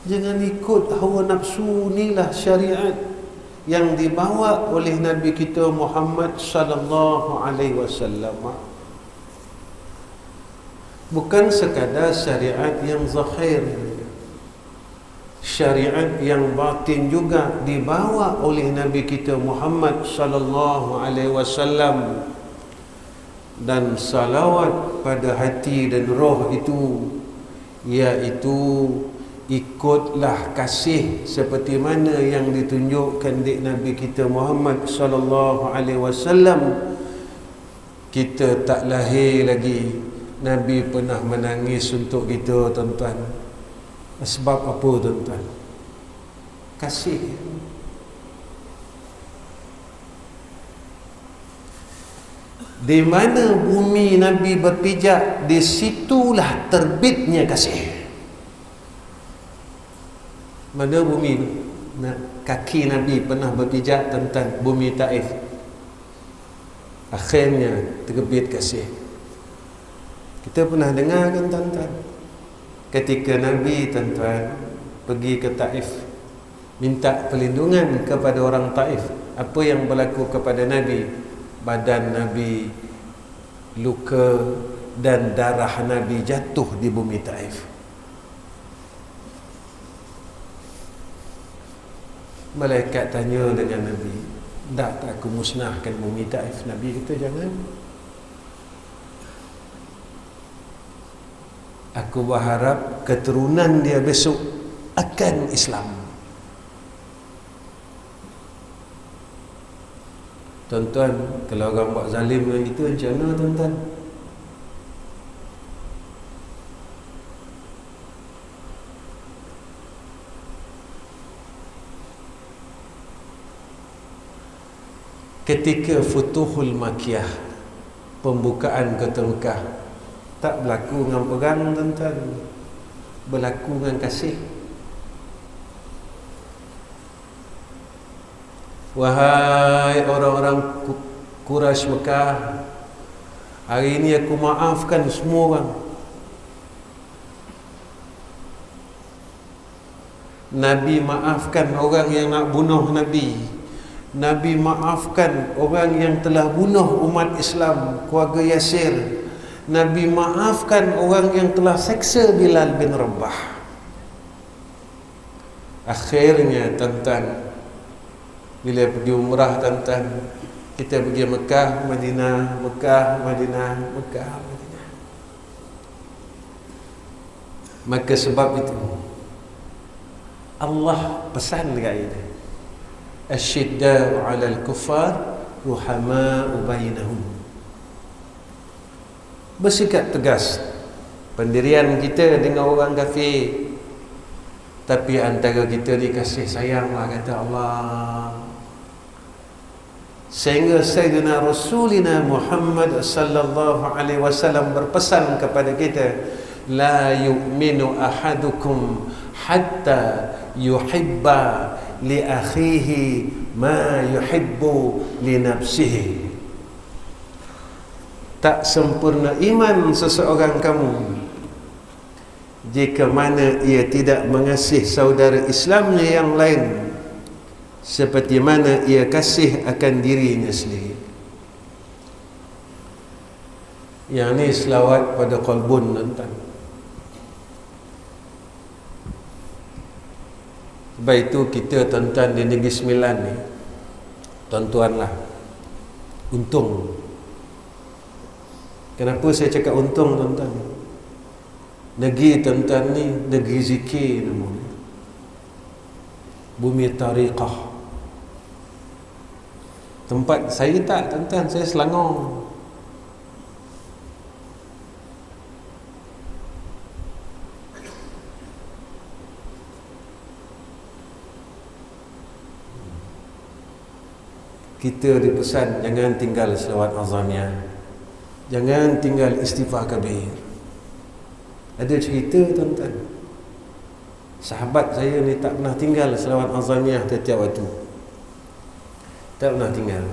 Jangan ikut hawa nafsu. Inilah syariat yang dibawa oleh Nabi kita Muhammad sallallahu alaihi wasallam. Bukan sekadar syariat yang zahir, syariat yang batin juga dibawa oleh Nabi kita Muhammad sallallahu alaihi wasallam. Dan salawat pada hati dan roh itu iaitu ikutlah kasih seperti mana yang ditunjukkan di Nabi kita Muhammad sallallahu alaihi wasallam. Kita tak lahir lagi, Nabi pernah menangis untuk kita tuan-tuan. Sebab apa tuan-tuan? Kasih. Di mana bumi Nabi berpijak, di situlah terbitnya kasih. Mana bumi tu? Kaki Nabi pernah berpijak tentang bumi Taif. Akhirnya terbit kasih. Kita pernah dengar kan tuan-tuan, ketika Nabi tuan-tuan pergi ke Taif, minta perlindungan kepada orang Taif, apa yang berlaku kepada Nabi? Badan Nabi luka dan darah Nabi jatuh di bumi Taif. Malaikat tanya dengan Nabi, tak aku musnahkan bumi Taif? Nabi kata jangan. Aku berharap keturunan dia besok akan Islam. Tuan-tuan, kalau orang buat zalim dengan itu macam mana tuan-tuan? Ketika Futuhul Makkiyah, pembukaan Kota Mekah, tak berlaku dengan perang tuan-tuan, berlaku dengan kasih. Wahai orang-orang Quraisy Mekah, hari ini aku maafkan semua orang. Nabi maafkan orang yang nak bunuh Nabi. Nabi maafkan orang yang telah bunuh umat Islam, keluarga Yasir. Nabi maafkan orang yang telah seksa Bilal bin Rabah. Akhirnya tuan-tuan, bila pergi umrah tuan-tuan, kita pergi Mekah, Madinah, Mekah, Madinah, Mekah, Madinah. Maka sebab itu Allah pesan dekat kita, asyidda'u 'alal kuffar ruhama'u bainahum. Bersikap tegas pendirian kita dengan orang kafir, tapi antara kita ni kasih sayanglah, kata Allah. Sehingga Sayyidina Rasulina Muhammad sallallahu alaihi wasallam berpesan kepada kita, la yu'minu ahadukum hatta yuhibba li akhihi ma yuhibbu li nafsihi. Tak sempurna iman seseorang kamu jika mana ia tidak mengasihi saudara Islamnya yang lain seperti mana ia kasih akan dirinya sendiri. Yang ni selawat pada qalbun tuan-tuan. Sebab itu kita tuan-tuan di Negeri Sembilan ni, tuan-tuan lah, untung. Kenapa saya cakap untung tuan-tuan? Negeri tuan-tuan ni negeri zikir namanya, bumi tariqah. Tempat saya tak tuan-tuan, saya Selangor. Kita dipesan jangan tinggal selawat azamiyah, jangan tinggal istighfar kabir. Ada cerita tuan-tuan, sahabat saya ni tak pernah tinggal selawat azamiyah setiap waktu, tak pernah tinggal.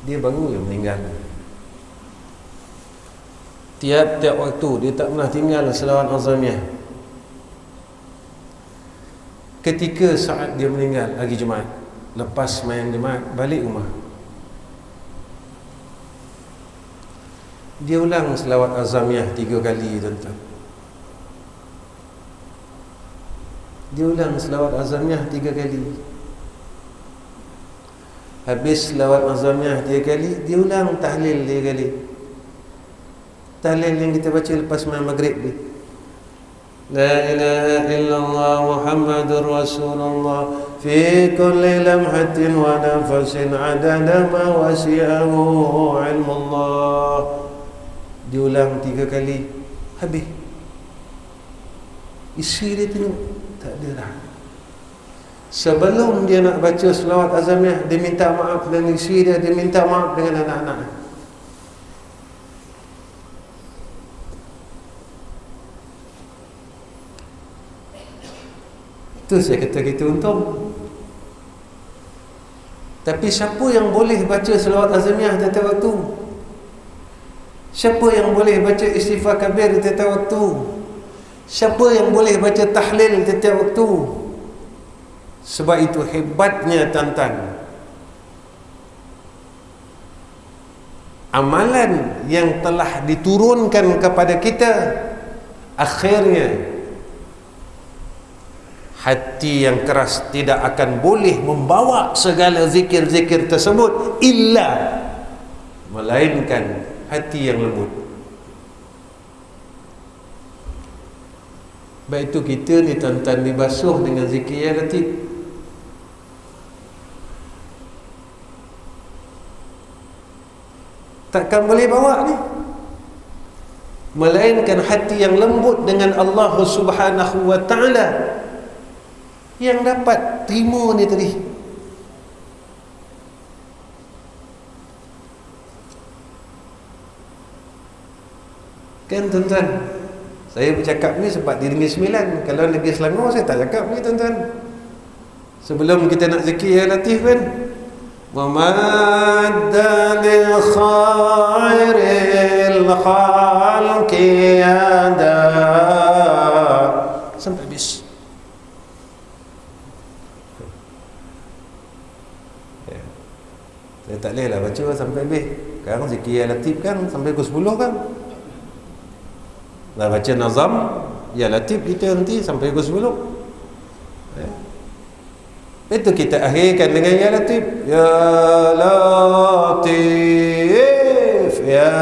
Dia baru yang meninggal. Tiap-tiap waktu dia tak pernah tinggal selawat azamiyah. Ketika saat dia meninggal hari Jumaat, lepas main Jumaat balik rumah, dia ulang selawat azamiyah 3 kali tuan-tuan. Dia ulang selawat azamiyah 3 kali. Habis selawat azamiyah 3 kali, dia ulang tahlil 3 kali. Tahlil yang kita baca lepas main maghrib ni, la ilaha illallah Muhammadur Rasulullah fi kulli lamhatin wa nafasin adada ma wasi'ahu ilmullah. Diulang 3 kali, habis. Isteri dia tengok, tak ada dah. Sebelum dia nak baca selawat azamiyah, dia minta maaf dengan isteri dia, dia minta maaf dengan anak-anak. Itu saya kata kita untung. Tapi siapa yang boleh baca selawat azamiyah tiap-tiap waktu? Siapa yang boleh baca istighfar kabir tiap-tiap waktu? Siapa yang boleh baca tahlil tiap-tiap waktu? Sebab itu hebatnya tuan-tuan, amalan yang telah diturunkan kepada kita, akhirnya hati yang keras tidak akan boleh membawa segala zikir-zikir tersebut, illa melainkan hati yang lembut. Baik itu kita ni tuan-tuan dibasuh dengan zikir ya latif. Takkan boleh bawa ni, melainkan hati yang lembut dengan Allah Subhanahu wa ta'ala yang dapat terima ni tadi. Kan tuan-tuan, saya bercakap ni sebab di Negeri Sembilan. Kalau Negeri Selangor saya tak cakap ni tuan-tuan. Sebelum kita nak zikir ya latif kan, wa madda lil khairil khalqi yada, sampai habis. Saya tak boleh lah baca sampai habis. Sekarang zikir ya latif kan sampai pukul 10 kan. Dah baca nazam ya latif kita nanti sampai pukul 10. Itu kita akhirkan dengan ya latif. Ya latif, ya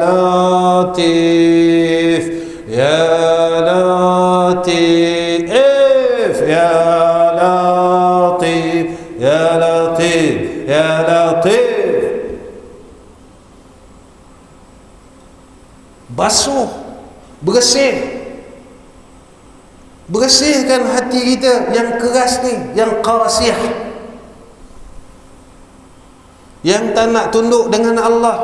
latif, ya latif, ya latif, ya latif, ya latif. Basuh, bersihkan hati kita yang keras ni, yang qasih, yang tak nak tunduk dengan Allah,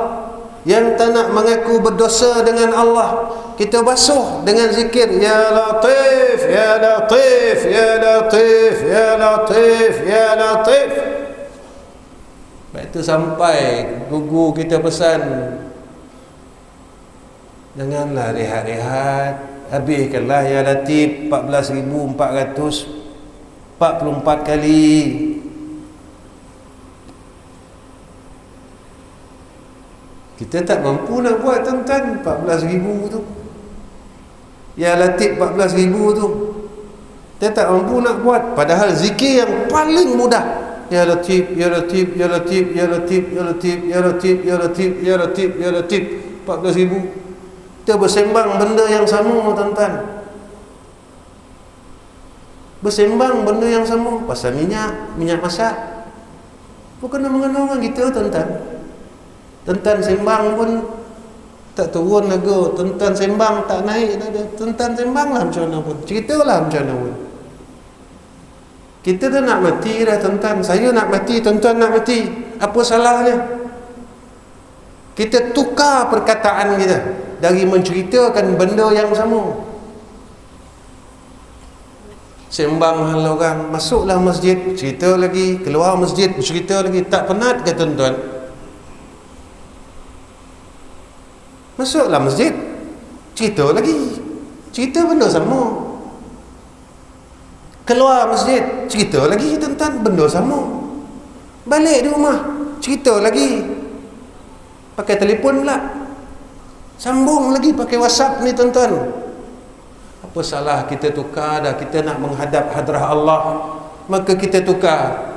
yang tak nak mengaku berdosa dengan Allah. Kita basuh dengan zikir ya latif, ya latif, ya latif, ya latif, ya latif. Baik itu sampai guru kita pesan, janganlah rehat-rehat, habiskanlah ya latif 14,444 kali. Kita tak mampu nak buat tuan-tuan 14,000 tu. Ya latif 14,000 tu kita tak mampu nak buat. Padahal zikir yang paling mudah, ya latif, ya latif, ya latif, ya latif, ya latif, ya latif, ya latif, ya latif, ya latif, 14,000. Kita bersembang benda yang sama tuan-tuan. Bersembang benda yang sama. Pasal minyak masak. Bukan nama-nama orang kita tuan-tuan. Tuan-tuan sembang pun tak turun harga. Tuan-tuan sembang tak naik. Tuan-tuan sembanglah macam mana pun, ceritalah macam mana pun. Kita dah nak mati dah tuan-tuan. Saya nak mati, tuan-tuan nak mati. Apa salahnya? Kita tukar perkataan kita dari menceritakan benda yang sama. Sembang hal orang, masuklah masjid, cerita lagi, keluar masjid, cerita lagi. Tak penat ke tuan-tuan? Masuklah masjid, cerita lagi, cerita benda sama. Keluar masjid, cerita lagi tuan-tuan, benda sama. Balik di rumah, cerita lagi. Pakai telefon pula, sambung lagi pakai WhatsApp ni tuan-tuan. Apa salah kita tukar dah? Kita nak menghadap hadrah Allah, maka kita tukar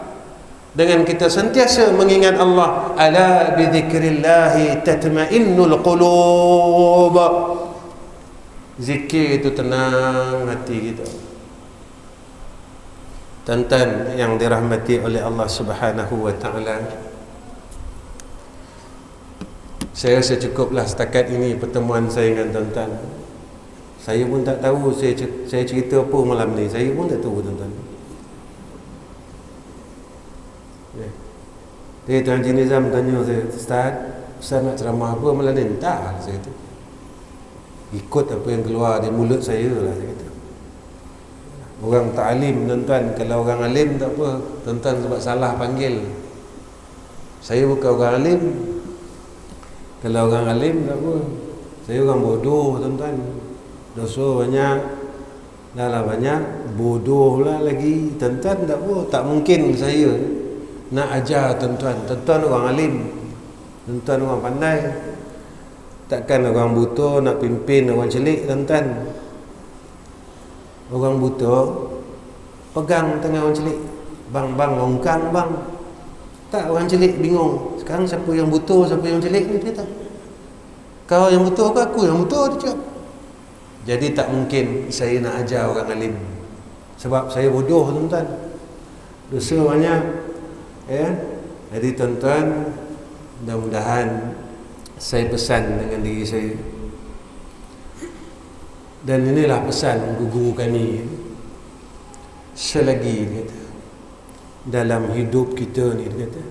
dengan kita sentiasa mengingat Allah. Ala bi dzikrillah tatma'innul qulub. Zikir itu tenang hati kita. Tuan-tuan yang dirahmati oleh Allah Subhanahu wa ta'ala, saya rasa cukuplah setakat ini pertemuan saya dengan tuan-tuan. Saya pun tak tahu saya cerita apa malam ni. Saya pun tak tahu tuan-tuan. Tuan Haji Nizam tanya saya, Ustaz nak ceramah apa malam ni? Tak, saya kata. Ikut apa yang keluar dari mulut saya lah, saya kata. Orang tak alim tuan-tuan, kalau orang alim tak apa, tuan-tuan sebab salah panggil. Saya bukan orang alim. Kalau orang alim tak apa, saya orang bodoh tuan-tuan. Dosa banyak, dah lah banyak, bodoh lah lagi. Tuan-tuan tak apa, tak mungkin saya nak ajar tuan-tuan. Tuan-tuan orang alim, tuan-tuan orang pandai. Takkan orang buta nak pimpin orang celik tuan-tuan. Orang buta pegang tangan orang celik, bang longkang bang. Tak, orang celik bingung. Sekarang siapa yang buta, siapa yang celik ni, dia kata. Kau yang buta ke aku yang buta, dia cakap. Jadi tak mungkin saya nak ajar orang alim, sebab saya bodoh tuan-tuan. Dosa banyak, ya. Jadi tuan-tuan, mudah-mudahan saya pesan dengan diri saya, dan inilah pesan guru kami, selagi dia kata, dalam hidup kita ni, dia kata,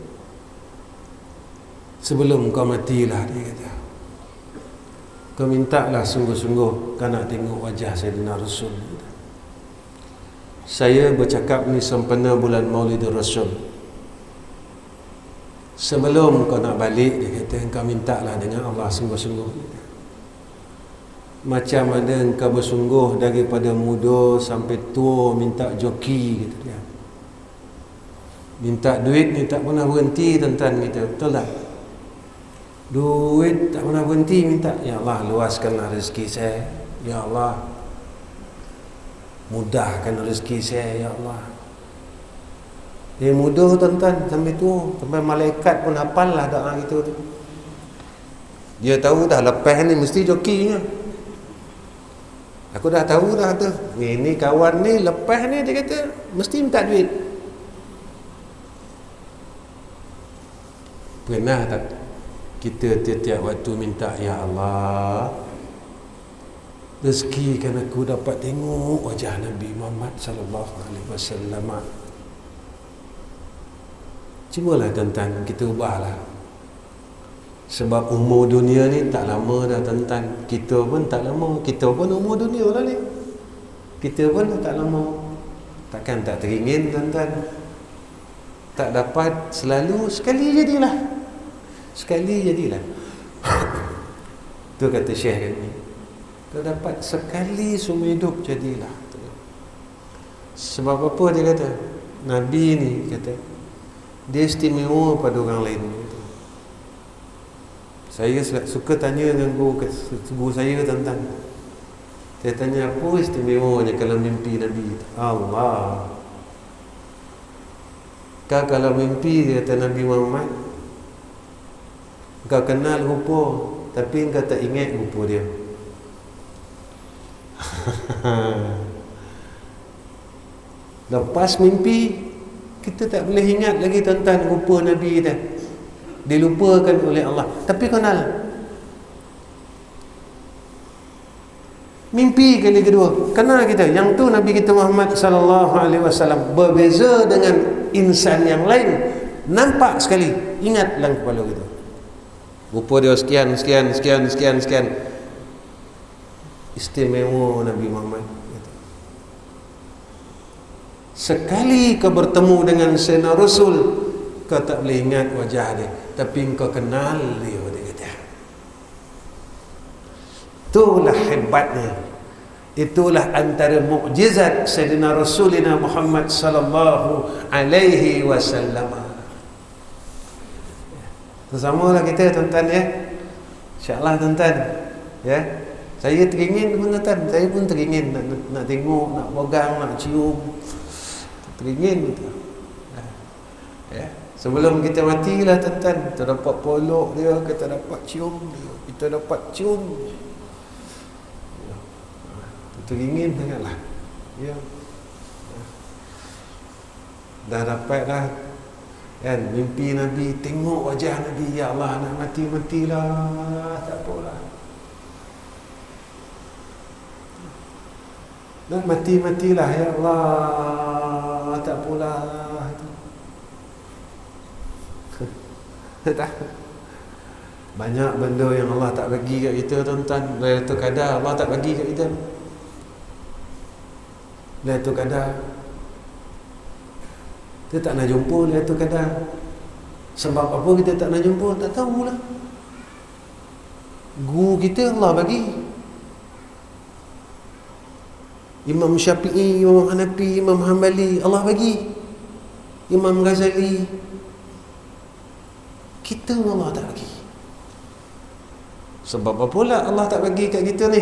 sebelum kau matilah, dia kata, kau mintalah sungguh-sungguh kau nak tengok wajah Sayyidina Rasul. Saya bercakap ni sempena bulan Maulidur Rasul. Sebelum kau nak balik, dia kata, kau mintalah dengan Allah sungguh-sungguh. Macam mana engkau bersungguh daripada muda sampai tua minta joki, kata dia. Minta duit ni tak pernah berhenti tuan-tuan kita, betul tak? Duit tak pernah berhenti minta. Ya Allah, luaskanlah rezeki saya. Ya Allah, mudahkan rezeki saya. Ya Allah. Dia mudah tuan-tuan sampai tua, sampai malaikat pun hafal lah doa kita tu. Dia tahu dah lepas ni mesti jokinya. Aku dah tahu dah tu. Ni kawan ni lepas ni dia kata mesti minta duit. Pernah tak kita tiap-tiap waktu minta, ya Allah, rezekikan aku dapat tengok wajah Nabi Muhammad sallallahu alaihi wasallam. Cubalah tuan-tuan, kita ubahlah. Sebab umur dunia ni tak lama dah tuan-tuan. Kita pun tak lama. Kita pun umur dunia lah ni. Kita pun tak lama. Takkan tak teringin tuan-tuan. Tak dapat selalu, sekali jadilah. Sekali jadilah. Tu kata Syekh kan ni. Kau dapat sekali seumur hidup jadilah. Sebab apa dia kata? Nabi ni kata, dia istimewa pada orang lain. Saya suka tanya dengan guru saya tuan-tuan. Saya tanya, apa istimewanya kalau mimpi Nabi? Allah. Kau kalau mimpi, dia kata Nabi Muhammad, kau kenal rupa, tapi kau tak ingat rupa dia. Lepas mimpi, kita tak boleh ingat lagi tuan-tuan rupa Nabi dah. Dilupakan oleh Allah. Tapi kenal. Mimpi kali kedua, kenal kita. Yang tu Nabi kita Muhammad sallallahu alaihi wasallam. Berbeza dengan insan yang lain. Nampak sekali, ingat dalam kepala kita. Rupa dia sekian. Istimewa Nabi Muhammad. Sekali kau bertemu dengan Sayyidina Rasul, kau tak boleh ingat wajah dia, tapi kau kenal dia kata. Itulah hebatnya. Itulah antara mukjizat Sayyidina Rasulina Muhammad sallallahu alaihi wasallam. Bersamalah kita tuan-tuan ya. Insya-Allah tuan-tuan. Ya. Saya teringin pun tuan-tuan, saya pun teringin nak tengok, nak pegang, nak cium. Teringin gitu. Ya. Sebelum kita matilah tuan-tuan, kita dapat peluk dia, kita dapat cium dia, kita dapat cium. Ya. Teringin sangatlah. Ya. Dah dapat dah kan mimpi Nabi, tengok wajah Nabi. Ya Allah, nak matilah, tak apalah. Nak matilah ya Allah, tak apalah. Tak. Banyak benda yang Allah tak bagi kat kita, tuan-tuan. Lailatul Qadar Allah tak bagi kat kita. Lailatul Qadar kita tak nak jumpa Lailatul Qadar. Sebab apa kita tak nak jumpa? Tak tahulah. Guru kita Allah bagi. Imam Syafi'i, Imam Hanafi, Imam Hanbali Allah bagi. Imam Ghazali. Kita Allah tak bagi. Sebab apa pula Allah tak bagi kat kita ni?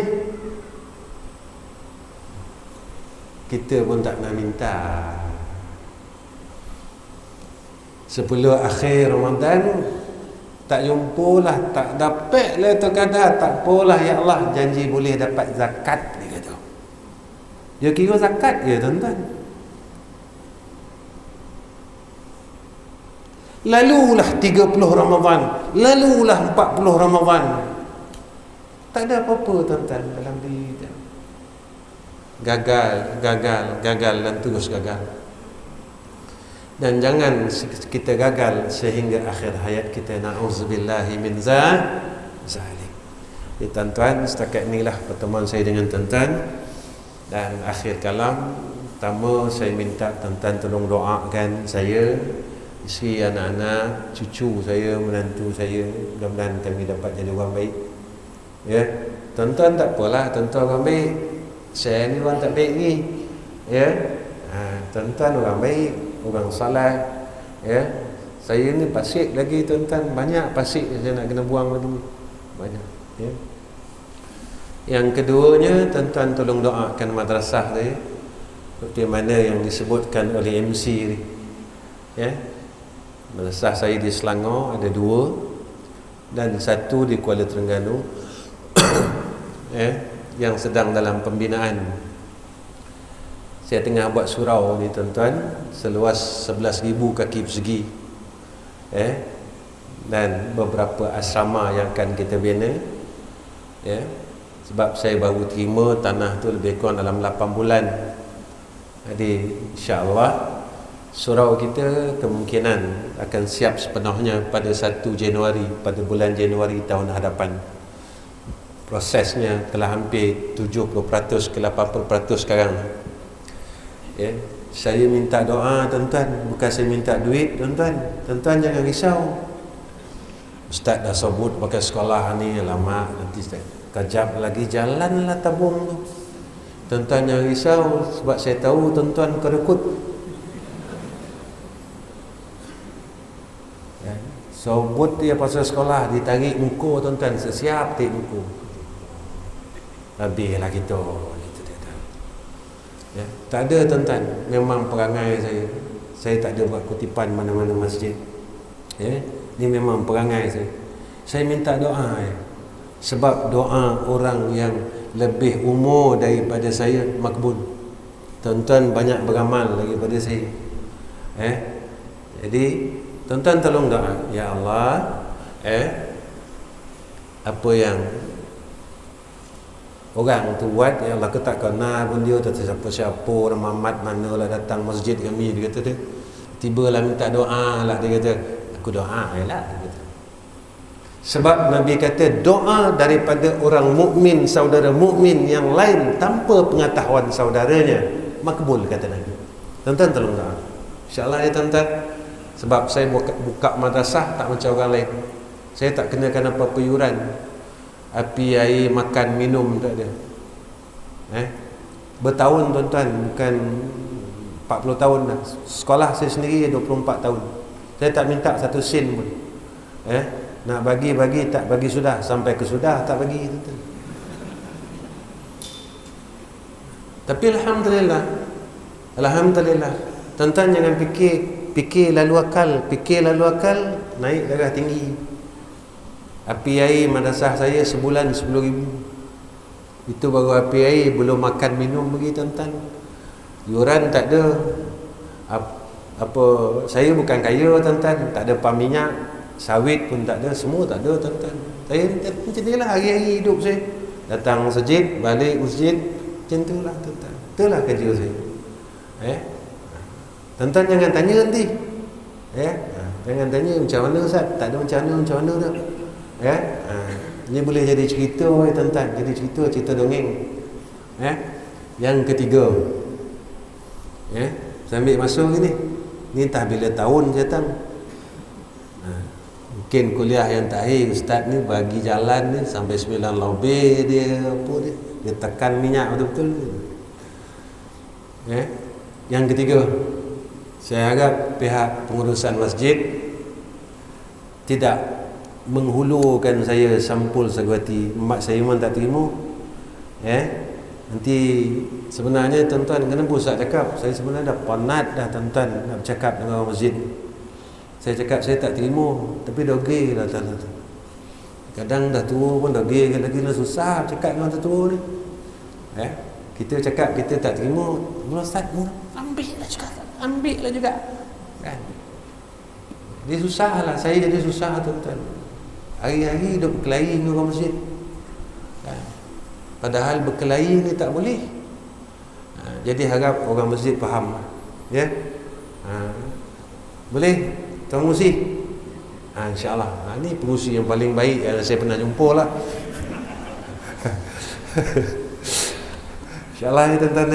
Kita pun tak nak minta. Sebelum akhir Ramadan tak jumpalah, tak dapat Lailatul Qadar, tak apalah ya Allah, janji boleh dapat zakat, dia kata. Dia kira zakat je, tuan-tuan. Lalulah 30 Ramadan, lalulah 40 Ramadan. Tak ada apa-apa, tuan-tuan, dalam diri kita. Gagal dan terus gagal. Dan jangan kita gagal sehingga akhir hayat kita. Na'udzubillahi min zalik. Jadi tuan-tuan, setakat inilah pertemuan saya dengan tuan-tuan. Dan akhir kalam, pertama saya minta tuan-tuan tolong doakan saya, isteri, anak-anak, cucu saya, menantu saya. Mudah-mudahan kami dapat jadi orang baik. Ya, tuan-tuan tak apalah, tuan-tuan orang baik. Saya ni orang tak baik ni. Ya, tuan-tuan orang baik, orang salah. Ya, saya ni pasik lagi, tuan-tuan. Banyak pasik yang saya nak kena buang lagi. Banyak. Ya. Yang keduanya, tuan-tuan tolong doakan madrasah saya, seperti mana yang disebutkan oleh MC ni. Ya, madrasah saya di Selangor ada 2 dan 1 di Kuala Terengganu. Ya, yang sedang dalam pembinaan. Saya tengah buat surau ni, tuan-tuan, seluas 11,000 kaki persegi. Dan beberapa asrama yang akan kita bina. Ya, sebab saya baru terima tanah tu lebih kurang dalam 8 bulan. Jadi insya-Allah surau kita kemungkinan akan siap sepenuhnya pada 1 Januari, pada bulan Januari tahun hadapan. Prosesnya telah hampir 70% ke 80% sekarang. Ya, saya minta doa, tuan-tuan, bukan saya minta duit, tuan-tuan. Tuan-tuan jangan risau. Ustaz dah sebut pakai sekolah ni lama, nanti kejap lagi jalanlah tabung tu. Tuan-tuan jangan risau, sebab saya tahu tuan-tuan kedekut. Ya, sebut dia pasal sekolah, ditarik muka, tuan-tuan, siap tarik muka. Habislah kita. Ya, tak ada, tuan-tuan. Memang perangai saya tak ada buat kutipan mana-mana masjid. Ya, ini memang perangai saya. Saya minta doa ya. Sebab doa orang yang lebih umur daripada saya makbul. Tuan-tuan banyak beramal daripada saya. Jadi tuan-tuan tolong doa, ya Allah, apa yang orang tu buat, ya Allah, aku tak kenal pun dia, tak siapa-siapa, orang Muhammad manalah datang masjid kami, dia kata dia. Tibalah minta doa lah, dia kata. Aku doa je lah, dia kata. Sebab Nabi kata doa daripada orang mukmin, saudara mukmin yang lain tanpa pengetahuan saudaranya makbul, kata Nabi. Tuan-tuan tolong doa. InsyaAllah ya tuan-tuan. Sebab saya buka madrasah tak macam orang lain. Saya tak kenakan apa-apa yuran. Api, air, makan, minum tak ada. Bertahun, tuan-tuan, bukan 40 tahun dah. Sekolah saya sendiri 24 tahun. Saya tak minta 1 sen pun. Nak bagi, tak bagi sudah. Sampai ke sudah, tak bagi, tuan-tuan. Tapi Alhamdulillah. Alhamdulillah. Tuan-tuan jangan fikir lalu akal, naik darah tinggi. Api air madrasah saya sebulan 10,000. Itu baru api air, belum makan minum lagi, tuan-tuan. Yuran tak ada. Apa saya bukan kaya, tuan-tuan, tak ada pam minyak, sawit pun tak ada, semua tak ada, tuan-tuan. Saya macam inilah hari-hari hidup saya. Datang masjid, balik masjid, macam itulah, tuan-tuan. Itulah kerja saya. Tuan-tuan jangan tanya nanti. Jangan tanya macam mana Ustaz, tak ada macam mana dah. Ya? Ini boleh jadi cerita tuan-tuan, jadi cerita dongeng. Yang ketiga. Saya ambil masuk ni. Ni entah bila tahun saya datang. Mungkin kuliah yang terakhir ustaz ni bagi jalan ni sampai 9 lebih dia tekan minyak betul-betul. Yang ketiga, saya harap pihak pengurusan masjid tidak menghulukan saya sampul segati. Mak saya memang tak terima. Nanti sebenarnya tuan-tuan, kenapa Ustaz cakap, saya sebenarnya dah penat dah tuan-tuan nak bercakap dengan orang masjid. Saya cakap saya tak terima, tapi dogil lah tuan-tuan. Kadang dah tua pun dogil lagi lah, susah cakap dengan orang tua ni. Kita cakap kita tak terima, Ustaz ambil lah juga kan. Dia susah lah, saya jadi susah tuan-tuan. Hari-hari duduk berkelahi dengan orang masjid kan? Padahal berkelahi ni tak boleh. Jadi harap orang masjid faham. Boleh Tuan Pengurusi? InsyaAllah. Ni pengurusi yang paling baik yang saya pernah jumpa lah. InsyaAllah ya tuan-tuan.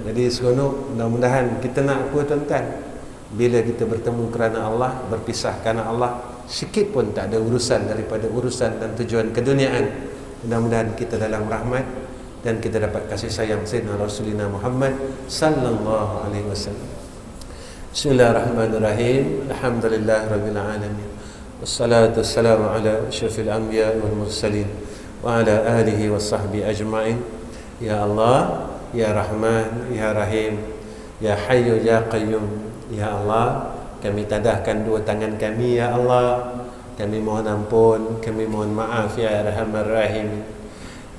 Jadi seronok, mudah-mudahan kita nak apa tuan-tuan, bila kita bertemu kerana Allah, berpisah kerana Allah, sikit pun tak ada urusan daripada urusan dan tujuan keduniaan. Mudah-mudahan kita dalam rahmat dan kita dapat kasih sayang Sayyidina Rasulina Muhammad sallallahu alaihi wasallam. Bismillahirrahmanirrahim. Alhamdulillahirabbil alamin. Wassalatu wassalamu ala asyrafil anbiya wal mursalin wa ala alihi washabbihi ajmain. Ya Allah, Ya Rahman, Ya Rahim, Ya Hayyu Ya Qayyum. Ya Allah, kami tadahkan dua tangan kami ya Allah. Kami mohon ampun, kami mohon maaf ya Arhamar Rahim.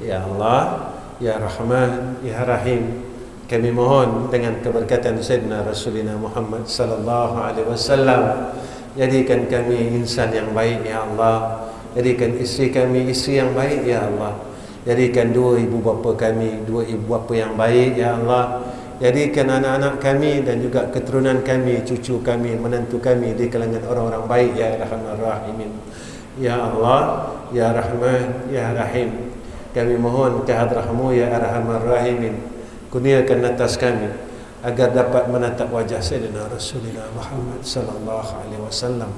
Ya Allah, Ya Rahman, Ya Rahim, kami mohon dengan keberkatan Sayyidina Rasulina Muhammad sallallahu alaihi wasallam, jadikan kami insan yang baik ya Allah. Jadikan isteri kami isteri yang baik ya Allah. Jadikan dua ibu bapa kami dua ibu bapa yang baik ya Allah. Jadikan anak-anak kami dan juga keturunan kami, cucu kami, menantu kami di kalangan orang-orang baik ya Arhamar Rahimin. Ya Allah, Ya Rahman, Ya Rahim, kami mohon kehadrat-Mu ya Arhamar Rahimin, kurniakan atas kami agar dapat menatap wajah Sayyidina Rasulullah Muhammad sallallahu alaihi wasallam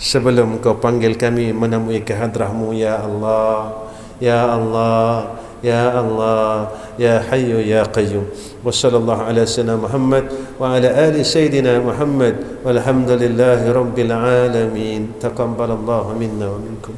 sebelum Kau panggil kami menemui kehadrat-Mu ya Allah. Ya Allah, Ya Allah, Ya Hayyu Ya Qayyum. Wa sallallahu ala sayyidina Muhammad wa ala ali sayyidina Muhammad walhamdulillahi rabbil alamin. Taqabbalallahu minna wa minkum.